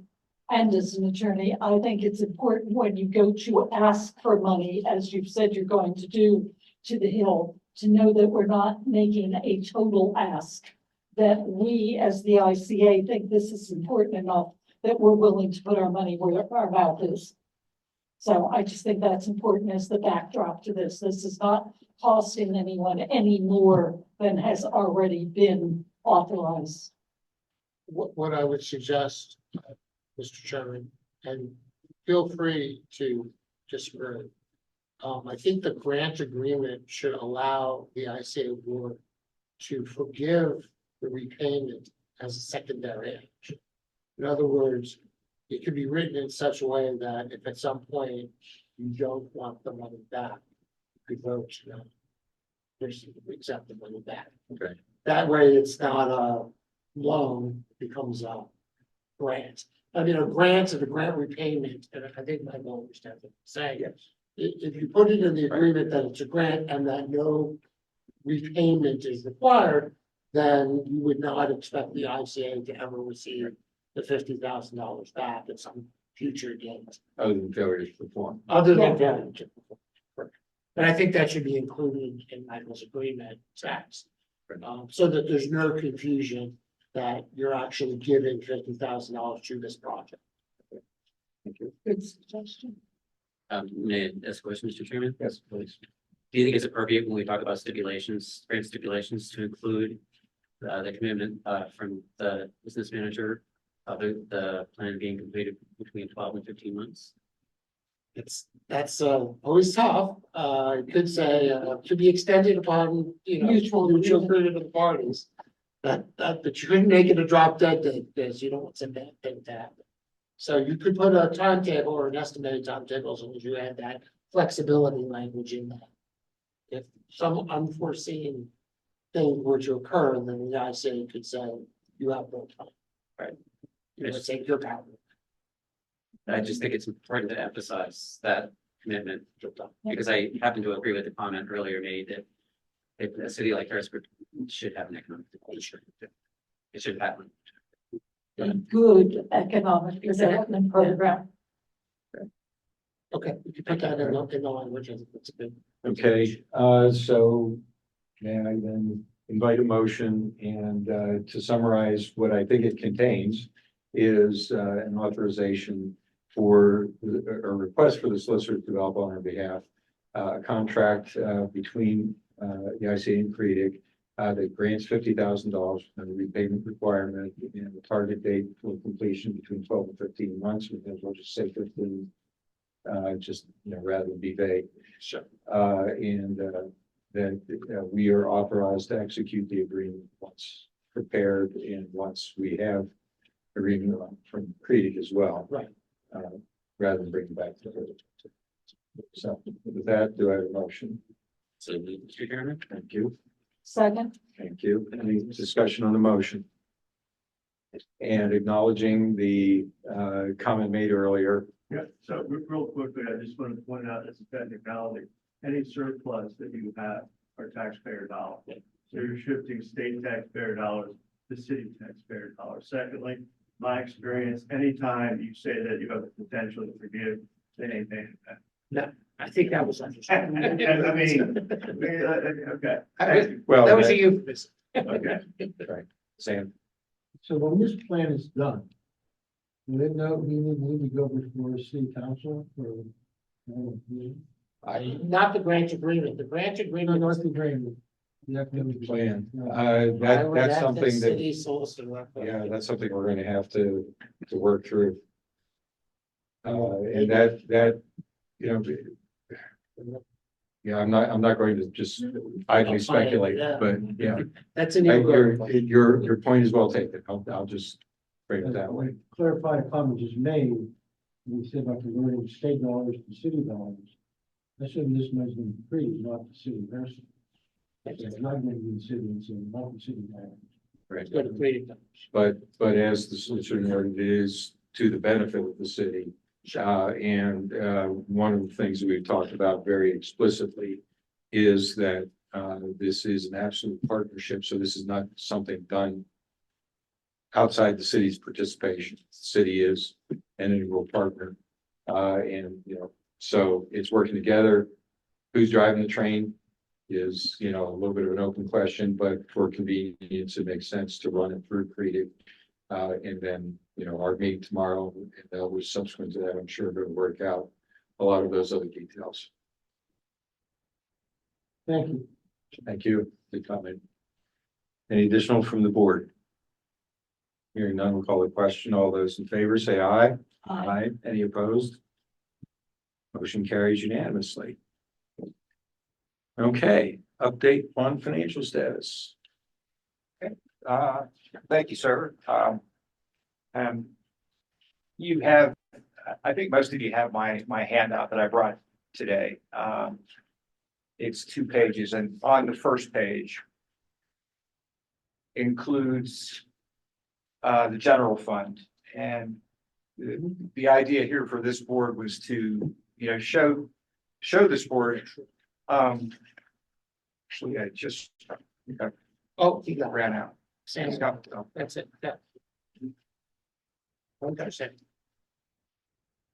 and as an attorney, I think it's important when you go to ask for money, as you've said you're going to do to the Hill, to know that we're not making a total ask, that we, as the ICA, think this is important enough that we're willing to put our money where our mouth is. So I just think that's important as the backdrop to this. This is not costing anyone any more than has already been authorized. What I would suggest, Mr. Chairman, and feel free to disagree. I think the grant agreement should allow the ICA board to forgive the repayment as a secondary action. In other words, it could be written in such a way that if at some point you don't want the money back, you could vote to accept the money back. Okay. That way it's not a loan, it becomes a grant. I mean, a grant and a grant repayment, and I think my goal is to say, Yes. if you put it in the agreement that it's a grant and that no repayment is required, then you would not expect the ICA to ever receive the $50,000 back at some future date. Other than failure to perform. Other than that. And I think that should be included in Michael's agreement text. So that there's no confusion that you're actually giving $50,000 to this project. Thank you. Good suggestion. May I ask a question, Mr. Chairman? Yes, please. Do you think it's appropriate when we talk about stipulations, grant stipulations, to include the commitment from the business manager of the plan being completed between 12 and 15 months? That's always tough. It could say to be extended upon, mutual agreement of the parties. But you couldn't make it a drop dead date because you don't want some bad thing to happen. So you could put a timetable or an estimated timetable as long as you add that flexibility language in that. If some unforeseen thing were to occur, then the ICA could say you have no time. Right. It's take your power. I just think it's important to emphasize that commitment, because I happen to agree with the comment earlier made that if a city like Harrisburg should have an economic development. It should happen. A good economic development program. Okay, we can put that in the language. I think that's a good. Okay, so may I then invite a motion, and to summarize what I think it contains is an authorization for a request for the solicitor to develop on our behalf a contract between the ICA and CREDIC that grants $50,000 for the repayment requirement and the target date for completion between 12 and 15 months. We'll just say 15, rather than be vague. Sure. And that we are authorized to execute the agreement once prepared and once we have agreement from CREDIC as well. Right. Rather than bring it back to the. So with that, do I have a motion? So, Mr. Chairman? Thank you. Second, Thank you. Any discussion on the motion? And acknowledging the comment made earlier. Yeah, so real quickly, I just want to point out as a technicality, any surplus that you have are taxpayer dollars. So you're shifting state taxpayer dollars to city taxpayer dollars. Secondly, my experience, anytime you say that you have the potential to forgive, they ain't paying it back. No, I think that was understood. I mean, okay. Well, That was a euphemism. Okay. right. Sam, So when this plan is done, will it not need to go before city council for? Not the grant agreement. The grant agreement. Not the agreement. The economic plan. I would That's have the something that, city solicitor represent. yeah, that's something we're gonna have to work through. And that, yeah, I'm not going to just idly speculate, but yeah. That's an. Your point is well taken. I'll just frame it that way. Clarify a comment just made, when you said about converting state dollars to city dollars. That's what this money's going to be, not the city person. It's not going to be the city, it's not the city dollars. Right. Go to creative. But as the solicitor noted, it is to the benefit of the city. One of the things we've talked about very explicitly is that this is an absolute partnership, so this is not something done outside the city's participation. The city is an integral partner. So it's working together. Who's driving the train is, a little bit of an open question, but for convenience, it makes sense to run it through creative. And then, our meeting tomorrow and that was subsequent to that, I'm sure going to work out a lot of those other details. Thank you. Thank you. Good comment. Any additional from the board? Hearing none, we'll call the question. All those in favor say aye. Aye. Any opposed? Motion carries unanimously. Okay, update on financial status. Thank you, sir. You have, I think most of you have my handout that I brought today. It's 2 pages, and on the first page includes the general fund. And the idea here for this board was to, show this board. Actually, I just Oh, you got it. ran out. Sam, Scott, that's it. Yeah. Okay, Sam.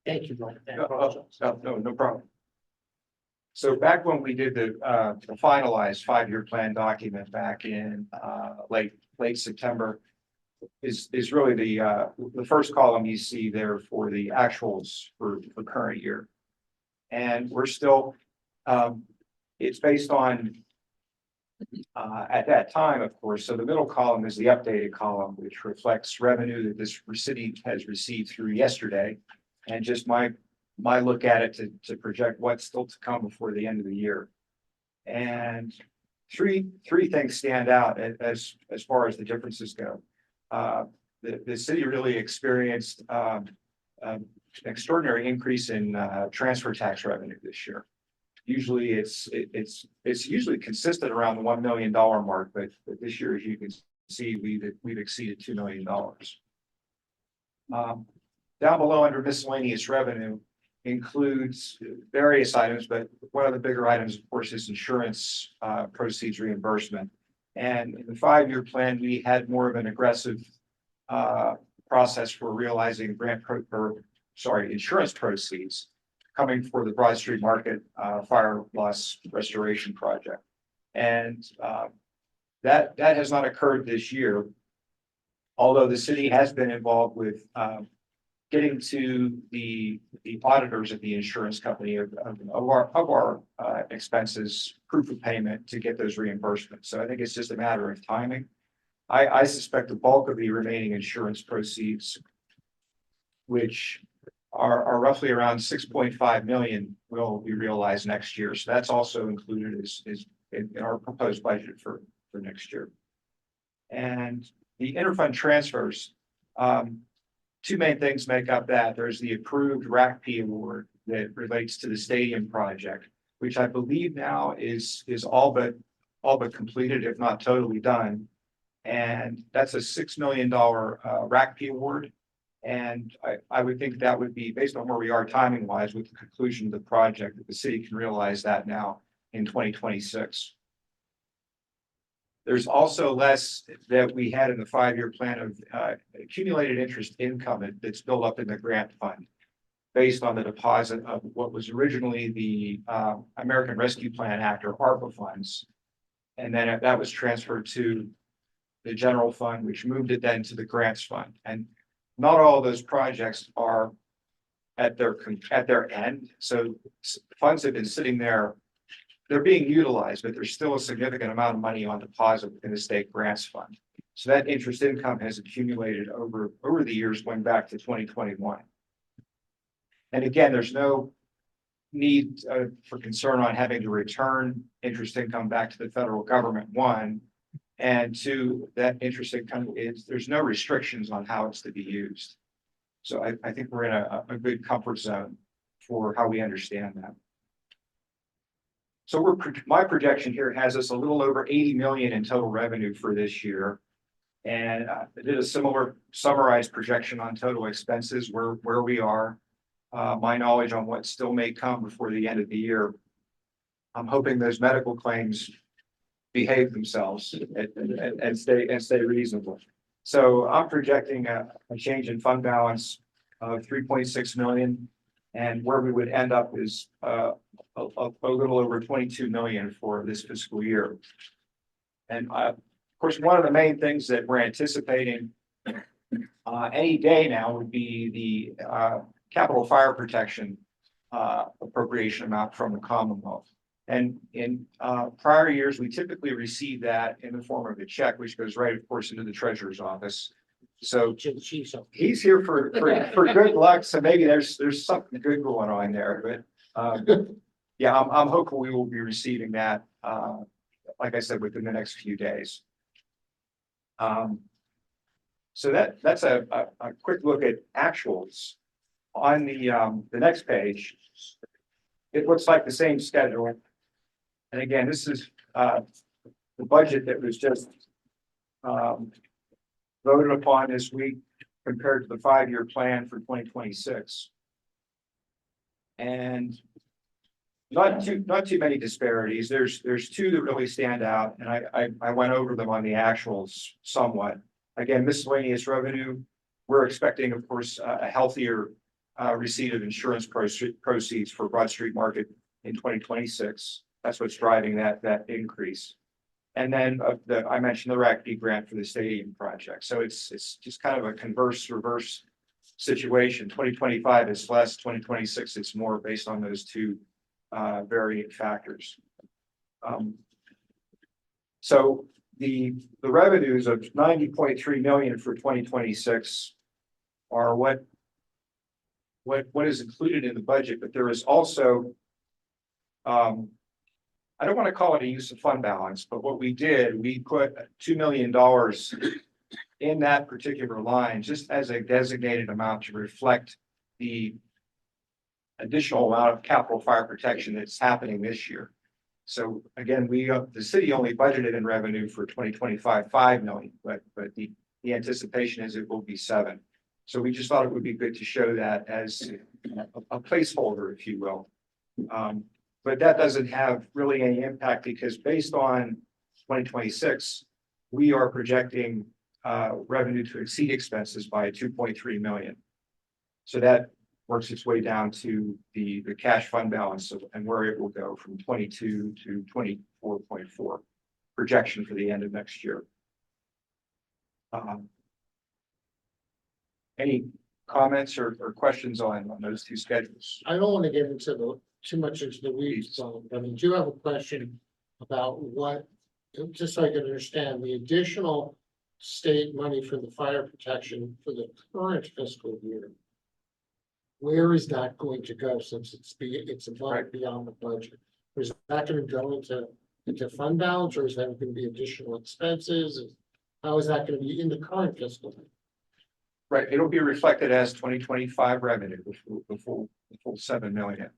Thank you, Brian. No problem. So back when we did the finalized 5-year plan document back in late September, is really the first column you see there for the actuals for the current year. And we're still, it's based on at that time, of course. So the middle column is the updated column, which reflects revenue that this city has received through yesterday, and just my look at it to project what's still to come before the end of the year. And three things stand out as far as the differences go. The city really experienced an extraordinary increase in transfer tax revenue this year. Usually it's usually consistent around the $1 million mark, but this year, as you can see, we've exceeded $2 million. Down below under miscellaneous revenue includes various items, but one of the bigger items, of course, is insurance proceeds reimbursement. And in the 5-year plan, we had more of an aggressive process for realizing insurance proceeds coming for the Broad Street Market fire loss restoration project. And that has not occurred this year, although the city has been involved with getting to the auditors of the insurance company of our expenses, proof of payment to get those reimbursements. So I think it's just a matter of timing. I suspect the bulk of the remaining insurance proceeds, which are roughly around 6.5 million, will be realized next year. So that's also included is in our proposed budget for next year. And the interfund transfers, 2 main things make up that. There's the approved RACP award that relates to the stadium project, which I believe now is all but completed, if not totally done. And that's a $6 million RACP award. And I would think that would be based on where we are timing wise with the conclusion of the project, that the city can realize that now in 2026. There's also less that we had in the 5-year plan of accumulated interest income that's built up in the grant fund based on the deposit of what was originally the American Rescue Plan Act, or ARPA funds. And then that was transferred to the general fund, which moved it then to the grants fund. And not all of those projects are at their end. So funds have been sitting there. They're being utilized, but there's still a significant amount of money on deposit in the state grants fund. So that interest income has accumulated over the years going back to 2021. And again, there's no need for concern on having to return interest income back to the federal government, 1. And 2, that interest income there's no restrictions on how it's to be used. So I think we're in a good comfort zone for how we understand that. So my projection here has us a little over 80 million in total revenue for this year. And I did a similar summarized projection on total expenses, where we are. My knowledge on what still may come before the end of the year. I'm hoping those medical claims behave themselves and stay reasonable. So I'm projecting a change in fund balance of 3.6 million. And where we would end up is a little over 22 million for this fiscal year. And of course, one of the main things that we're anticipating any day now would be the capital fire protection appropriation amount from the Commonwealth. And in prior years, we typically receive that in the form of a check, which goes right, of course, into the treasurer's office. So he's here for good luck. So maybe there's something good going on there. But yeah, I'm hopeful we will be receiving that, like I said, within the next few days. So that's a quick look at actuals. On the next page, it looks like the same schedule. And again, this is the budget that was just voted upon this week compared to the 5-year plan for 2026. And not too many disparities. There's two that really stand out, and I went over them on the actuals somewhat. Again, miscellaneous revenue, we're expecting, of course, a healthier receipt of insurance proceeds for Broad Street Market in 2026. That's what's driving that increase. And then I mentioned the RACP grant for the stadium project. So it's just kind of a reverse situation. 2025 is less, 2026 it's more, based on those two varying factors. So the revenues of 90.3 million for 2026 are what is included in the budget, but there is also I don't want to call it a use of fund balance, but what we did, we put $2 million in that particular line just as a designated amount to reflect the additional amount of capital fire protection that's happening this year. So again, the city only budgeted in revenue for 2025 $5 million, but the anticipation is it will be $7 million. So we just thought it would be good to show that as a placeholder, if you will. But that doesn't have really any impact, because based on 2026, we are projecting revenue to exceed expenses by 2.3 million. So that works its way down to the cash fund balance and where it will go from 22 to 24.4 projection for the end of next year. Any comments or questions on those two schedules? I don't want to get into too much into the weeds, but I do have a question about just so I can understand, the additional state money for the fire protection for the current fiscal year. Where is that going to go, since it's above beyond the budget? Is that going to go into fund balance, or is that going to be additional expenses? How is that going to be in the current fiscal year? Right, it'll be reflected as 2025 revenue, the full 7 million.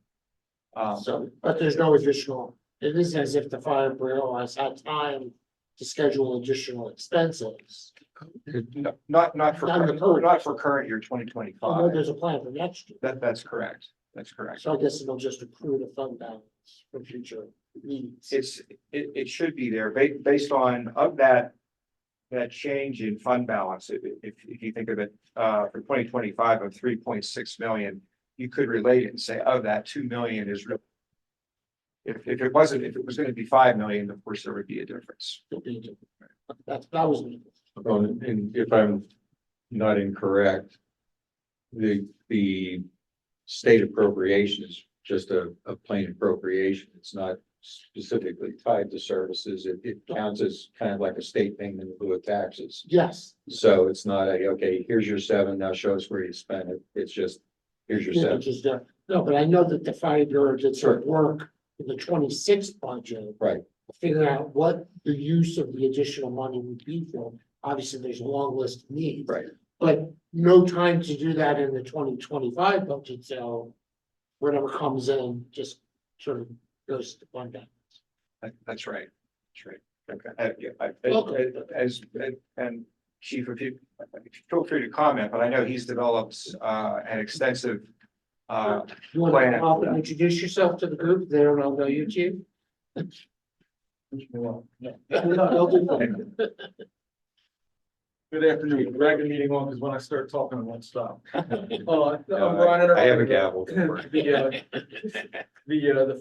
But there's no additional, it isn't as if the fire bureau has had time to schedule additional expenses. Not for current year 2025. Oh, no, there's a plan for next year. That's correct. That's correct. So I guess it'll just accrue to fund balance for future needs. It should be there based on that change in fund balance. If you think of it for 2025 of 3.6 million, you could relate it and say, oh, that 2 million is real. If it was going to be 5 million, of course there would be a difference. That was. And if I'm not incorrect, the state appropriation is just a plain appropriation. It's not specifically tied to services. It counts as kind of like a state payment in lieu of taxes. Yes. So it's not okay, here's your 7, now show us where you spend it. It's just, here's your 7. No, but I know that the fire bureau did some work in the 26th budget. Right. Figure out what the use of the additional money would be for. Obviously, there's a long list of needs. Right. But no time to do that in the 2025 budget, so whatever comes in just sort of goes to fund balance. That's right. That's right. Okay. And Chief, if you, feel free to comment, but I know he's developed, an extensive, You want to come up and introduce yourself to the group? They don't all know you, Chief? Good afternoon. Drag the meeting on because when I start talking, I won't stop. I'm Brian. I have a gavel. The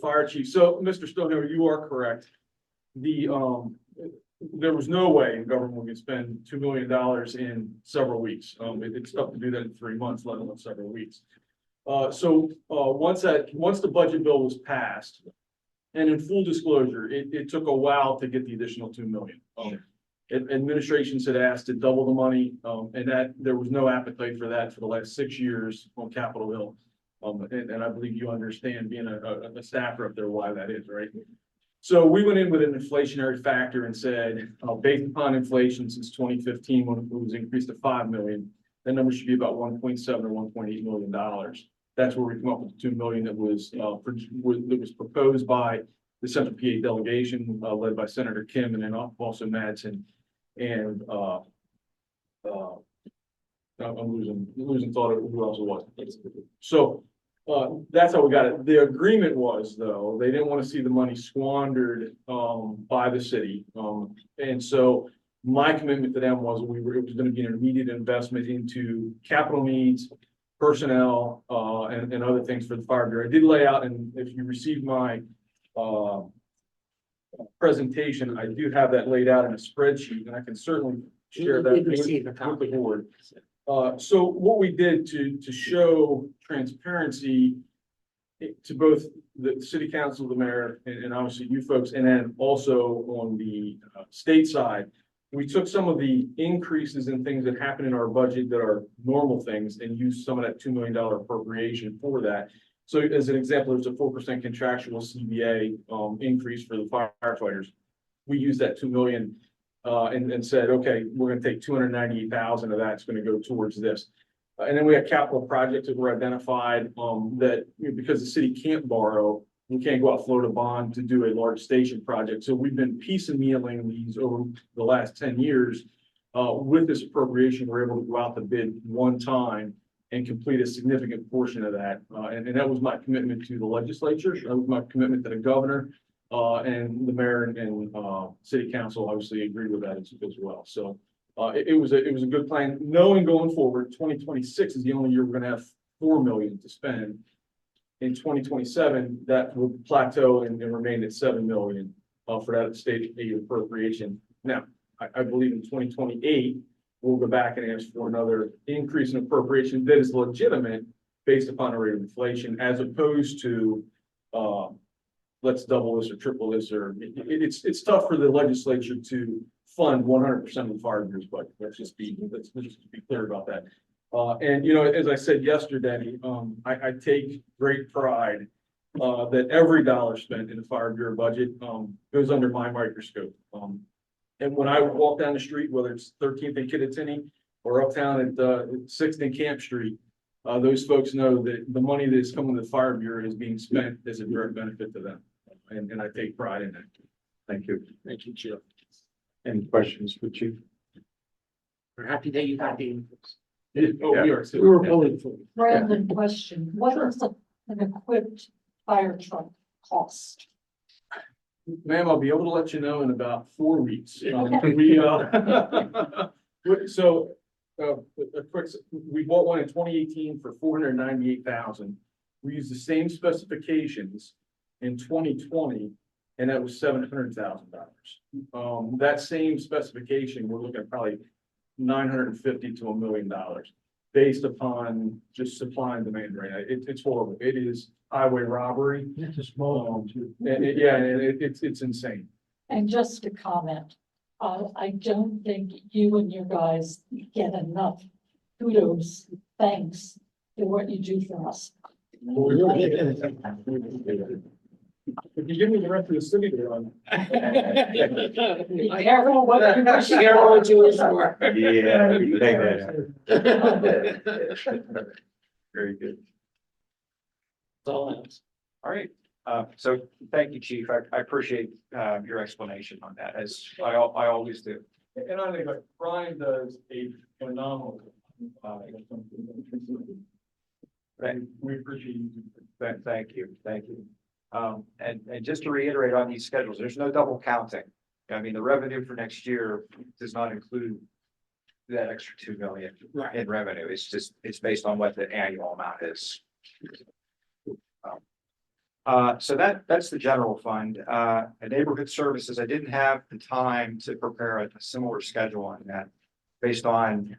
fire chief. So, Mr. Stonehill, you are correct. There was no way in government we could spend $2 million in several weeks. It's tough to do that in 3 months, let alone several weeks. Once the budget bill was passed, and in full disclosure, it took a while to get the additional 2 million. Administrations had asked to double the money, and that there was no appetite for that for the last 6 years on Capitol Hill. And I believe you understand, being a staffer up there, why that is, right? So we went in with an inflationary factor and said, based upon inflation since 2015, when it was increased to 5 million, that number should be about 1.7 or 1.8 million dollars. That's where we come up with the 2 million that was proposed by the Central PA delegation, led by Senator Kim, and then also Madsen. And I'm losing thought of who else it was. So that's how we got it. The agreement was, though, they didn't want to see the money squandered by the city. And so my commitment to them was it was going to be an immediate investment into capital needs, personnel, and other things for the fire bureau. I did lay out, and if you received my presentation, I do have that laid out in a spreadsheet, and I can certainly share that with the board. So what we did to show transparency to both the city council, the mayor, and obviously you folks, and then also on the state side, we took some of the increases in things that happen in our budget that are normal things and used some of that $2 million appropriation for that. So as an example, there's a 4% contractual CBA increase for the firefighters. We used that 2 million and said, okay, we're going to take 298,000 of that's going to go towards this. And then we have capital projects that were identified that, because the city can't borrow, we can't go out float a bond to do a large station project. So we've been piecemealing these over the last 10 years. With this appropriation, we're able to go out to bid one time and complete a significant portion of that. And that was my commitment to the legislature. That was my commitment to the governor, and the mayor and city council obviously agreed with that as well. So it was a good plan, knowing going forward, 2026 is the only year we're going to have 4 million to spend. In 2027, that will plateau and remain at 7 million for that state aid appropriation. Now, I believe in 2028, we'll go back and ask for another increase in appropriation that is legitimate based upon a rate of inflation, as opposed to let's double this or triple this, or it's tough for the legislature to fund 100% of the fire bureau's budget. Let's just be clear about that. And as I said yesterday, I take great pride that every dollar spent in the fire bureau budget goes under my microscope. And when I walk down the street, whether it's 13th and Kittatinny or uptown at 6th and Camp Street, those folks know that the money that's coming to the fire bureau is being spent as a direct benefit to them. And I take pride in that. Thank you. Thank you, Chief. Any questions for Chief? We're happy that you got the increase. Oh, we are. We were pulling for you. Random question, what does an equipped fire truck cost? Ma'am, I'll be able to let you know in about 4 weeks. We bought one in 2018 for 498,000. We used the same specifications in 2020, and that was $700,000. That same specification, we're looking at probably $950,000 to $1 million, based upon just supply and demand right now. It's horrible. It is highway robbery. It's a small one too. It's insane. And just a comment, I don't think you and your guys get enough kudos, thanks for what you do for us. If you give me the rest of the city to run. Be careful what you wish. Careful what you wish for. Yeah, you take that. Very good. All right. So thank you, Chief. I appreciate your explanation on that, as I always do. And I think like Brian does a phenomenal. We appreciate you. Thank you, thank you. And just to reiterate on these schedules, there's no double counting. I mean, the revenue for next year does not include that extra 2 million Right. in revenue. It's based on what the annual amount is. So that's the general fund. And neighborhood services, I didn't have the time to prepare a similar schedule on that based on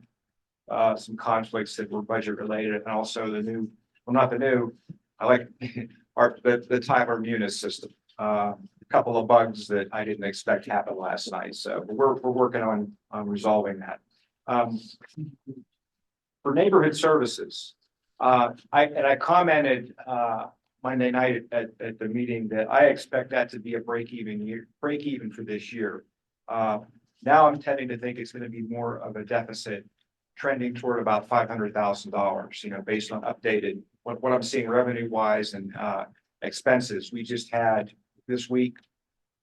some conflicts that were budget related and also the new, well, not the new, I like the timer munis system. A couple of bugs that I didn't expect happened last night. So we're working on resolving that. For neighborhood services, I commented Monday night at the meeting that I expect that to be a break even for this year. Now I'm tending to think it's going to be more of a deficit trending toward about $500,000, you know, based on updated what I'm seeing revenue wise and expenses. We just had this week,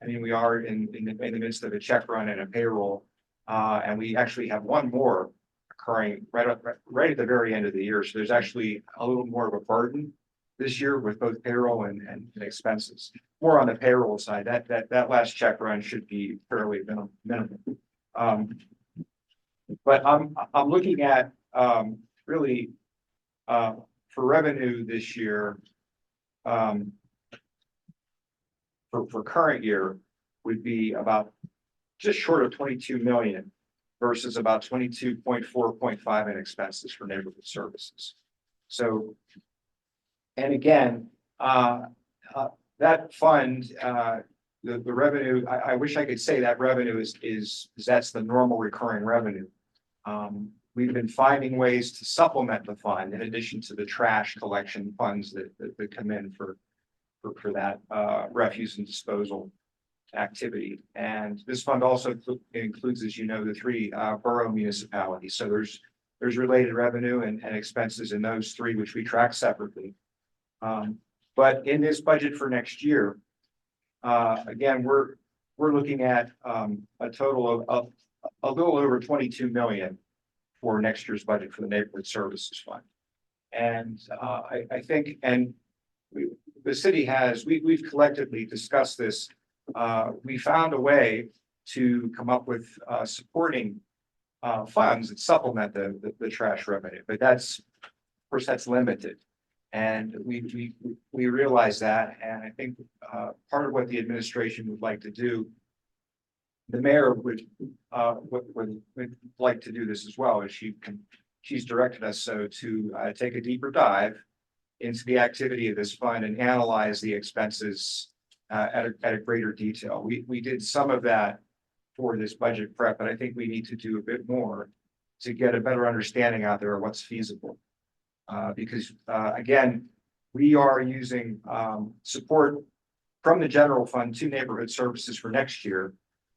I mean, we are in the midst of a check run and a payroll, and we actually have one more occurring right at the very end of the year. So there's actually a little more of a burden this year with both payroll and expenses. More on the payroll side, that last check run should be fairly minimal. But I'm looking at really for revenue this year, for current year would be about just short of 22 million versus about 22.4.5 in expenses for neighborhood services. So, and again, that fund, the revenue, I wish I could say that revenue is that's the normal recurring revenue. We've been finding ways to supplement the fund in addition to the trash collection funds that come in for that refuse and disposal activity. And this fund also includes, as you know, the 3 borough municipalities. So there's related revenue and expenses in those 3, which we track separately. But in this budget for next year, again, we're looking at a total of a little over 22 million for next year's budget for the neighborhood services fund. And I think, and the city has, we've collectively discussed this. We found a way to come up with supporting funds that supplement the trash revenue, but that's, of course, that's limited. And we realize that, and I think part of what the administration would like to do, the mayor would like to do this as well, as she's directed us so to take a deeper dive into the activity of this fund and analyze the expenses at a greater detail. We did some of that for this budget prep, but I think we need to do a bit more to get a better understanding out there of what's feasible. Because again, we are using support from the general fund to neighborhood services for next year,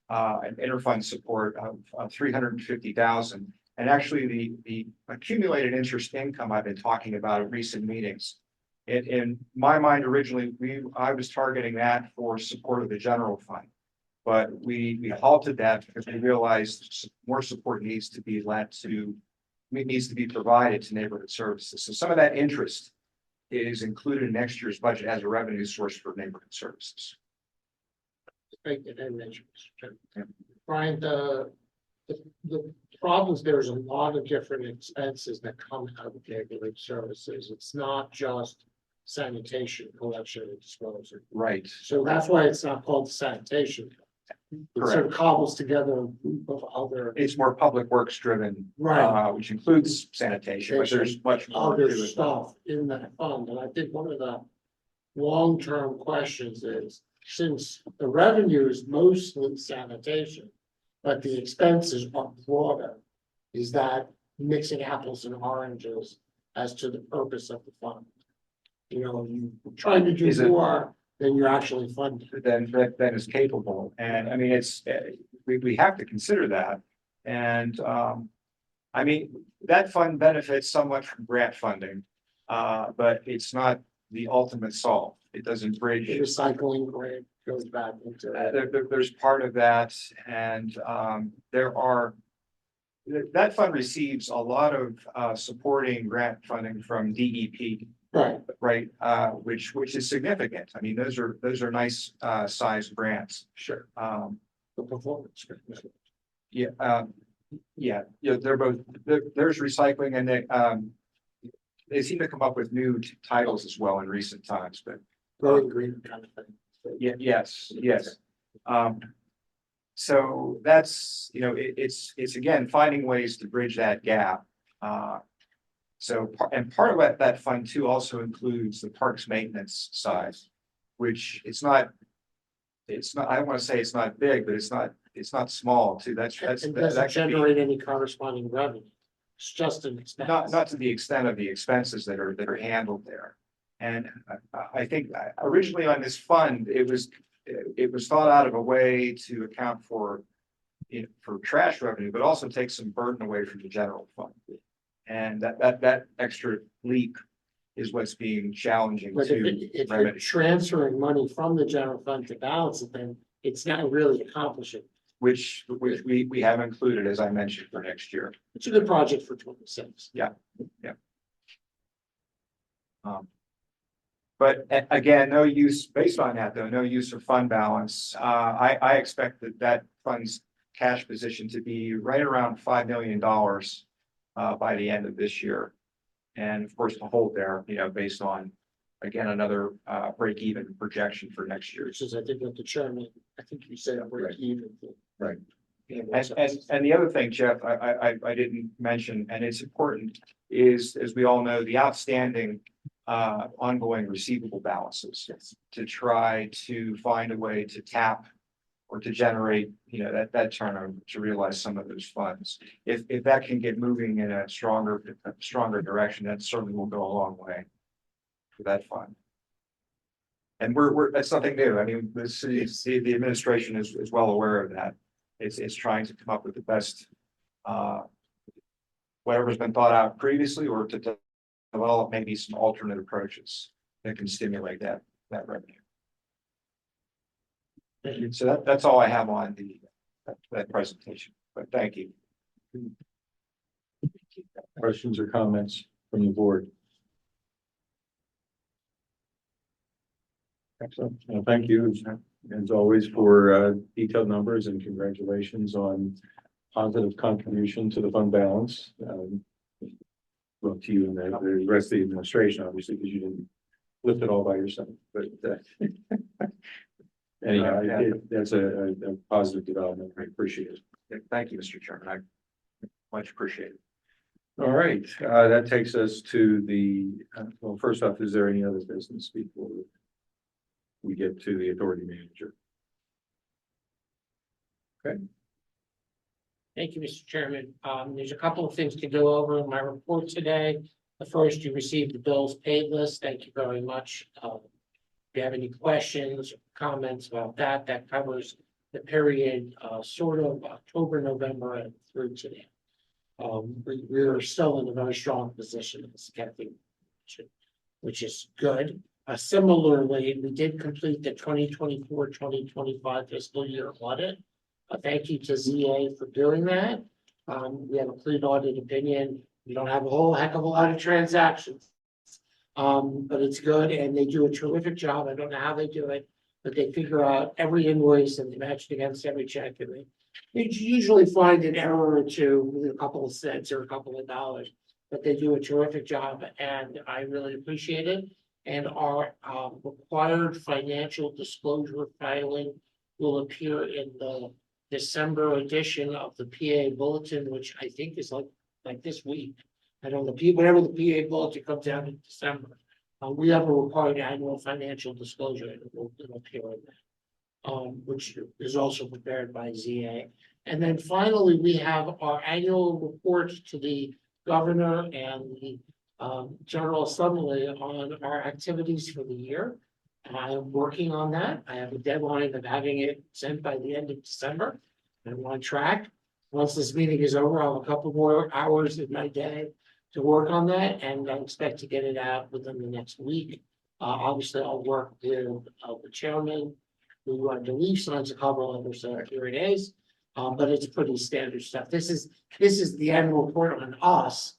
an interfund support of 350,000. And actually the accumulated interest income I've been talking about at recent meetings. In my mind, originally, I was targeting that for support of the general fund, but we halted that because we realized more support needs to be provided to neighborhood services. So some of that interest is included in next year's budget as a revenue source for neighborhood services. Brian, the problems, there's a lot of different expenses that come out of neighborhood services. It's not just sanitation, collection, and disposal. Right. So that's why it's not called sanitation. It sort of cobbles together a group of other. It's more public works driven, Right. Which includes sanitation, but there's much more Other to it. stuff in that fund. And I think one of the long-term questions is, since the revenue is mostly sanitation, but the expenses are broader, is that mixing apples and oranges as to the purpose of the fund? You know, you trying to do more than you're actually funding. Then is capable. And I mean, it's, we have to consider that. And I mean, that fund benefits somewhat from grant funding, but it's not the ultimate solve. It doesn't bridge. Recycling grant. goes back into. There's part of that, and there are. That fund receives a lot of supporting grant funding from DEP, Right, right? Which is significant. I mean, those are nice sized grants. sure, The performance. Yeah, they're both, there's recycling and they seem to come up with new titles as well in recent times, but Going green kind of thing. yeah, yes. So that's, it's again, finding ways to bridge that gap. And part of that fund too also includes the parks maintenance side, which I don't want to say it's not big, but it's not small too. It doesn't that could be- generate any corresponding revenue. It's just an expense. Not to the extent of the expenses that are handled there. And I think originally on this fund, it was thought out of a way to account for trash revenue, but also take some burden away from the general fund. And that extra leap is what's being challenging But to if you're remedy, transferring money from the general fund to balance it, then it's not really accomplishing. which we have included, as I mentioned, for next year. It's a good project for 26. But again, no use, based on that though, no use of fund balance. I expect that fund's cash position to be right around $5 million by the end of this year. And of course, to hold there, based on, again, another break even projection for next year. Which is, I think, what the chairman, I think you said, break even. Right. Yeah, And the other thing, Jeff, I didn't mention, and it's important, is, as we all know, the outstanding ongoing receivable balances to try to find a way to tap or to generate, that turnover to realize some of those funds. If that can get moving in a stronger direction, that certainly will go a long way for that fund. And that's nothing new. I mean, the administration is well aware of that. It's trying to come up with the best, whatever's been thought out previously, or to develop maybe some alternate approaches that can stimulate that revenue. So that's all I have on that presentation, but thank you. Questions or comments from the board? Excellent. Well, thank you as always for detailed numbers, and congratulations on positive contribution to the fund balance. Well, to you and the rest of the administration, obviously, because you didn't lift it all by yourself, but anyhow, that's a positive development. I appreciate it. Thank you, Mr. Chairman. I much appreciate it. All right, that takes us to the, well, first off, is there any other business before we get to the authority manager? Thank you, Mr. Chairman. There's a couple of things to go over in my report today. The first, you received the bills paid list. Thank you very much. If you have any questions, comments about that, that covers the period, sort of October, November, and through today. We're still in a very strong position, as Kathy mentioned, which is good. Similarly, we did complete the 2024-2025 fiscal year audit. Thank you to ZA for doing that. We have a clean audit opinion. We don't have a whole heck of a lot of transactions. But it's good, and they do a terrific job. I don't know how they do it, but they figure out every invoice and they match it against every check, and they usually find an error or two with a couple of cents or a couple of dollars, but they do a terrific job, and I really appreciate it. And our required financial disclosure filing will appear in the December edition of the PA Bulletin, which I think is like this week. I don't know, whenever the PA Bulletin comes out in December. We have a required annual financial disclosure, and it'll appear in that, which is also prepared by ZA. And then finally, we have our annual report to the governor and the General Assembly on our activities for the year. I am working on that. I have a deadline of having it sent by the end of December. I'm on track. Once this meeting is over, I'll have a couple more hours in my day to work on that, and I expect to get it out within the next week. Obviously, I'll work with the chairman, Leaf signs a couple others here it is. But it's pretty standard stuff. This is the annual report on us.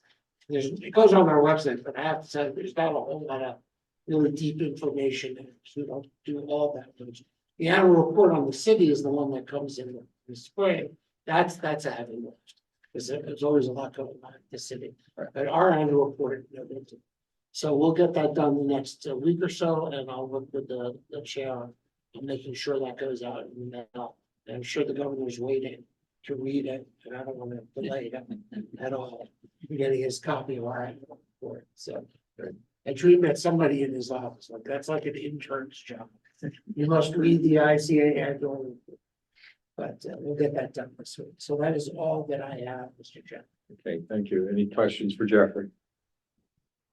It goes on our website, but I have to say, there's not a whole lot of really deep information in it, so we don't do all that much. The annual report on the city is the one that comes in the spring. That's a heavy lift. Because there's always a lot going on in the city, but our annual report, so we'll get that done the next week or so, and I'll work with the chair on making sure that goes out in the mail. And I'm sure the governor's waiting to read it, and I don't want to delay it at all. Getting his copy of our annual report, so. I dream that somebody in his office, like that's like an intern's job. You must read the ICA annual report. But we'll get that done this week. So that is all that I have, Mr. Chairman. Okay, thank you. Any questions for Jeffrey?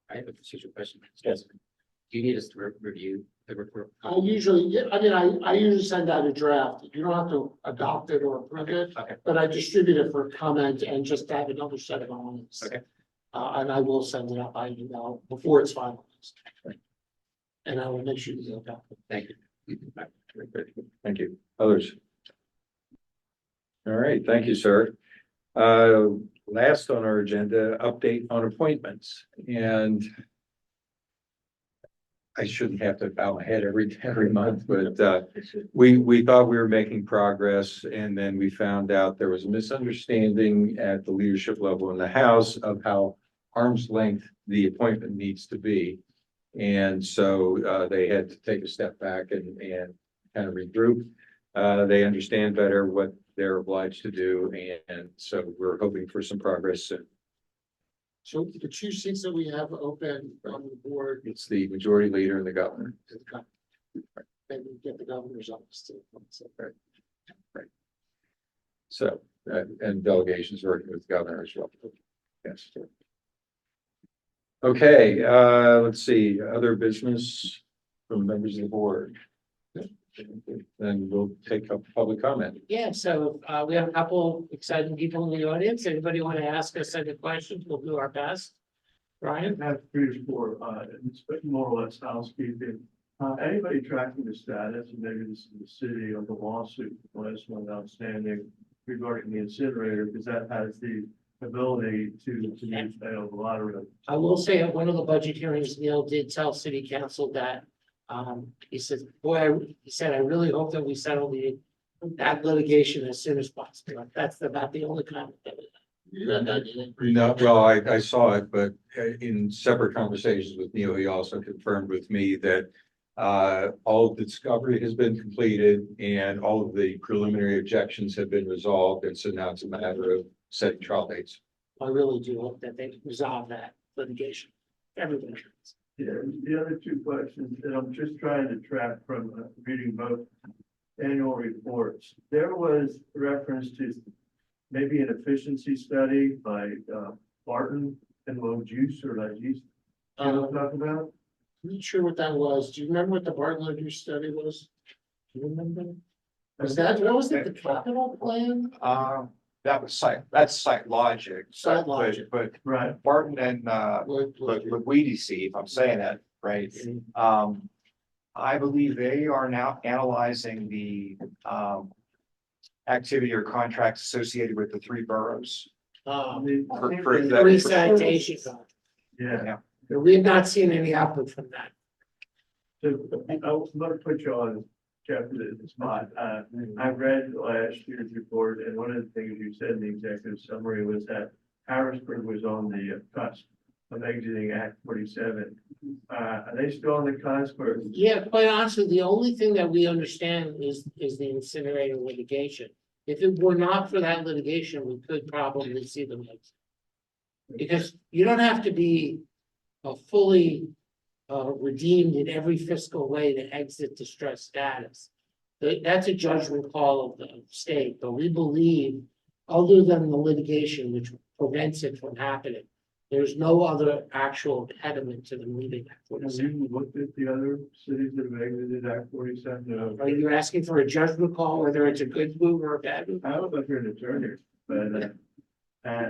I have a procedure question. Yes. Do you need us to review the report? I usually send out a draft. You don't have to adopt it or approve it. Okay. But I distribute it for comment and just have another set of comments. Okay. And I will send it out by email before it's finalized. And I will make sure you adopt it. Thank you. Thank you. Others? All right, thank you, sir. Last on our agenda, update on appointments, and I shouldn't have to bow my head every month, but we thought we were making progress, and then we found out there was a misunderstanding at the leadership level in the House of how arm's length the appointment needs to be. And so they had to take a step back and kind of regroup. They understand better what they're obliged to do, and so we're hoping for some progress soon. So the two seats that we have open on the board, It's the majority leader and the governor. then we get the governor's office to. So, and delegations working with the governor as well. Yes. Okay, let's see, other business from members of the board. Then we'll take up public comment. Yeah, so we have a couple exciting people in the audience. Anybody want to ask us any questions? We'll do our best. Brian? I have three or four, it's more or less housekeeping. Anybody tracking the status, and maybe this is the city, of the lawsuit, the last one outstanding regarding the incinerator, because that has the ability to use a lot of. I will say at one of the budget hearings, Neil did tell city council that he said, I really hope that we settle that litigation as soon as possible. That's about the only comment that we have. No, well, I saw it, but in separate conversations with Neil, he also confirmed with me that all of the discovery has been completed and all of the preliminary objections have been resolved. And so now it's a matter of setting trial dates. I really do hope that they resolve that litigation. Everybody. Yeah, the other two questions, and I'm just trying to track from reading both annual reports. There was reference to maybe an efficiency study by Barton and Juice or Logis. You know what I'm talking about? I'm not sure what that was. Do you remember what the Barton study was? Do you remember? What was it, the capital plan? That's Site Logic. Site Logic. But Right. Barton and Luigi, if I'm saying that right. I believe they are now analyzing the activity or contracts associated with the three boroughs. For that- Three citations. Yeah. We have not seen any output from that. So I was going to put you on, Jeff, the spot. I read last year's report, and one of the things you said in the executive summary was that Harrisburg was on the cusp of exiting Act 47. Are they still on the cusp? Or? Yeah, quite honestly, the only thing that we understand is the incinerator litigation. If it were not for that litigation, we could probably see them exit. Because you don't have to be fully redeemed in every fiscal way to exit distress status. That's a judgment call of the state, but we believe, other than the litigation which prevents it from happening, there's no other actual impediment to them leaving Act Have 47. you looked at the other cities that have exited Act 47? No. Are you asking for a judgment call, whether it's a good move or a bad move? I don't know if you're an attorney, but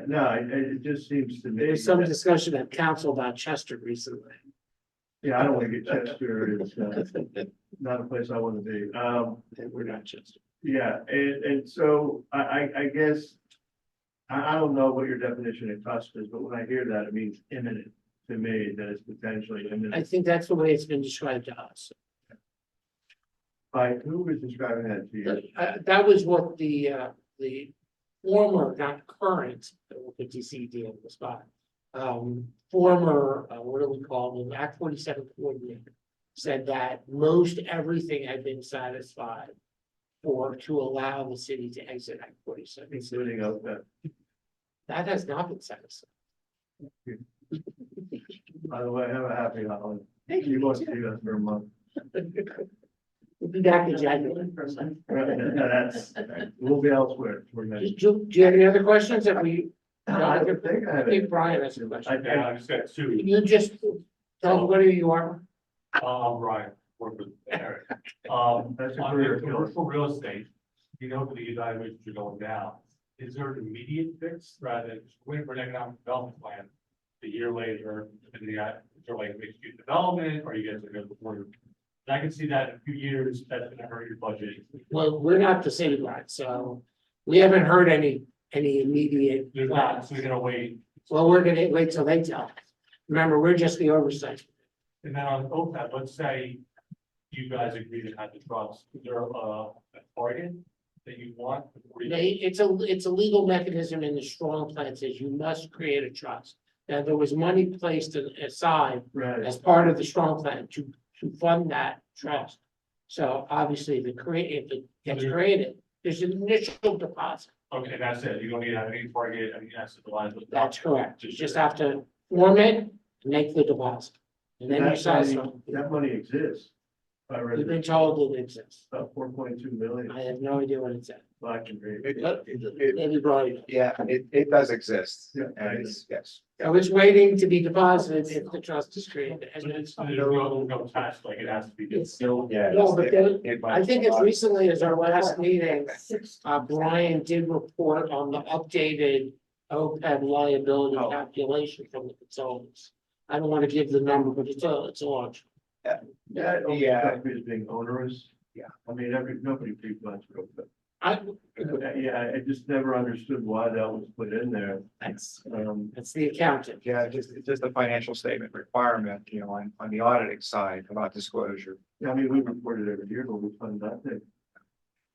no, it just seems to me. There's some discussion at council about Chester recently. Yeah, I don't want to get Chester, it's, not a place I want to be. We're not just. Yeah, and so I guess, I don't know what your definition of cusp is, but when I hear that, it means imminent to me, that it's potentially I imminent. think that's the way it's been described to us. By who was describing that to you? That was what the former, not current, PTC on the spot. Former, what do we call them, Act 47 coordinator, said that most everything had been satisfied to allow the city to exit Act 47. Including OPEB. That has not been satisfied. By the way, have a happy holiday. Thank you. You won't see us for a month. We'll be back in January. That's, we'll be elsewhere. We're Do gonna- you have any other questions that we? I don't think I I have. think Brian has a question. I just got two. You just tell me who you are. Ryan, work with Eric. That's a On career the killer. commercial real estate, you know, the evaluations are going down. Is there an immediate fix rather than just waiting for an economic development plan? A year later, and is there like mixed use development, or you guys are going before you? I can see that in a few years, that's gonna hurt your budget. Well, we're not the city right, so we haven't heard any immediate There's not, plans. so we're gonna wait. Well, we're gonna wait till they tell us. Remember, we're just the oversight. And then on OPEB, let's say you guys agree to have the trust, is there a target that you want? before you- It's a legal mechanism in the strong plan says you must create a trust. Now, there was money placed aside Right. as part of the strong plan to fund that trust. So obviously, if it gets created, there's an initial deposit. Okay, that's it, you don't need to have any target, any asset lines. That's correct. You just have to form it, make the deposit. And then you sign. That money exists. I read We've been told it exists. about 4.2 million. I have no idea what it said. I can read. Maybe Brian. Yeah, it does exist. Yeah. And it's, yes. I was waiting to be deposited if the trust is created. And it's, There's no tax, like it has to be. it's, Yeah. no, but then, it I might- think as recently as our last meeting, Brian did report on the updated OPEB liability Oh. calculation from the consultants. I don't want to give the number, but it's a large. That Yeah. is being onerous. Yeah. I mean, nobody pre-plans for it. I, Yeah, I just never understood why that was put in there. that's It's the accountant. Yeah, it's just a financial statement requirement, you know, on the auditing side about disclosure. I mean, we report it every year, but we fund nothing.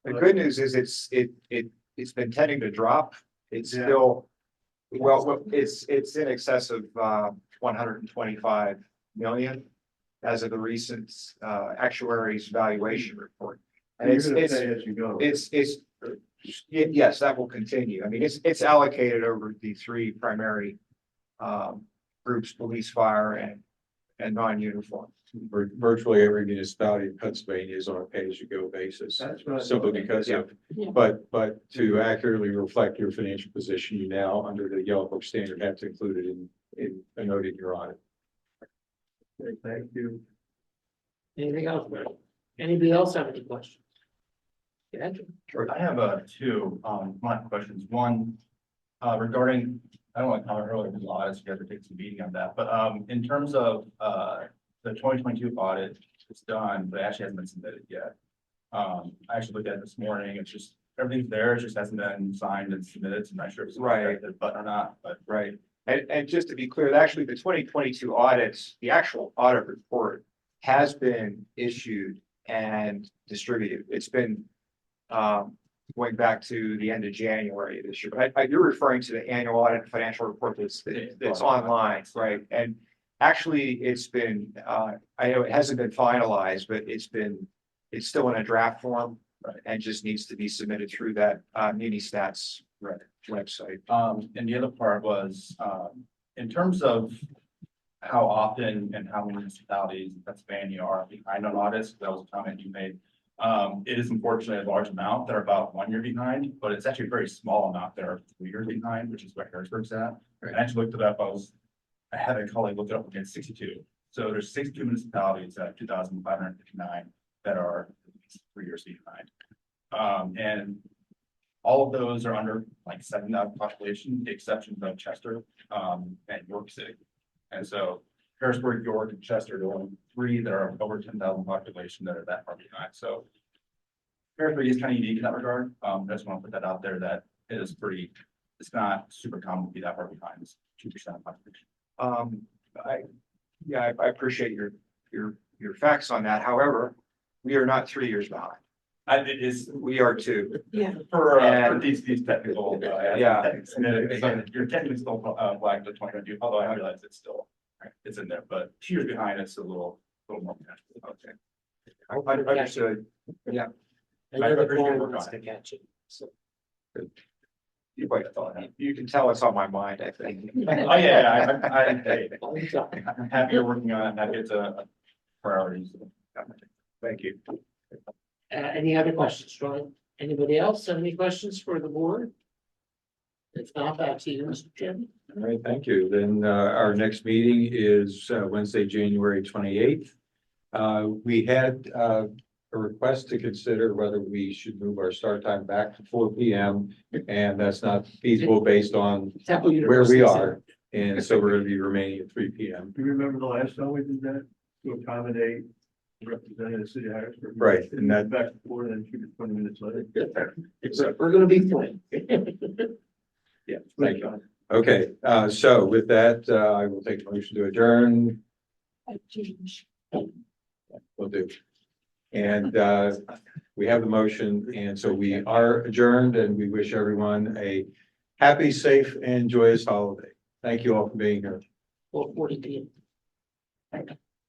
The good news is it's been tending to drop. It's Yeah. still, well, it's in excess of 125 million as of the recent actuary's valuation report. And You're it's, gonna it's, pay as you go. yes, that will continue. I mean, it's allocated over the three primary groups, police, fire, and non-uniform. Virtually every municipality in Pennsylvania is on a pay-as-you-go basis. That's right. Simply because of, Yeah. but to accurately reflect your financial position, you now, under the Yellow Book standard, have to include it in a note in your audit. Okay, thank you. Anything else, Brian? Anybody else have any questions? Yeah, Sure, I have two my questions. One regarding, I don't want to comment earlier because audits, you guys are taking some meeting on that, but in terms of the 2022 audit, it's done, but it actually hasn't been submitted yet. I actually looked at it this morning. It's just everything's there. It just hasn't been signed and submitted. So I'm not sure if it's Right. the button or not, but Right. And just to be clear, actually, the 2022 audits, the actual audit report has been issued and distributed. It's been going back to the end of January this year. But you're referring to the annual audit financial report that's online, right? And actually, it's been, I know it hasn't been finalized, but it's still in a draft form. Right. And just needs to be submitted through that mini stats website. and the other part was in terms of how often and how many municipalities in Pennsylvania are behind on audits, that was a comment you made. It is unfortunately a large amount. They're about 1 year behind, but it's actually a very small amount. They're 3 years behind, which is where Harrisburg's at. Right. I actually looked it up. I had a colleague look it up against 62. So there's 62 municipalities at 2,559 that are at least 3 years behind. And all of those are under like 7,000 population, the exceptions of Chester and York City. And so Harrisburg, York, and Chester, the only three that are over 10,000 population that are that far behind. So Harrisburg is kind of unique in that regard. I just want to put that out there that it is pretty, it's not super common to be that far behind. It's 2% of population. I appreciate your facts on that. However, we are not 3 years behind. It is We are 2. for these technical. Yeah. You're technically still flagged to 2022, although I realize it's still, it's in there, but 2 years behind, it's a little more. Okay. Understood. Yeah. Another appreciate your plan work wants on to catch it. So, You can tell it's on my mind, I think. Oh, yeah, I'm happy you're working on it. Happy it's a priority. Thank you. any other questions, Troy? Anybody else have any questions for the board? If not, back to you, Mr. Chairman. All right, thank you. Then our next meeting is Wednesday, January 28th. We had a request to consider whether we should move our start time back to 4 p.m. And that's not feasible based on Temple where University. we are. And so we're going to be remaining at 3 p.m. Do you remember the last time we did that? To accommodate representative city Harrisburg? Right, and that- Back and forth, and then 20 minutes later. We're gonna be fine. Yeah, thank you. Okay, so with that, I will take a motion to adjourn. Will do. And we have the motion, and so we are adjourned, and we wish everyone a happy, safe, and joyous holiday. Thank you all for being here. 4:40 p.m.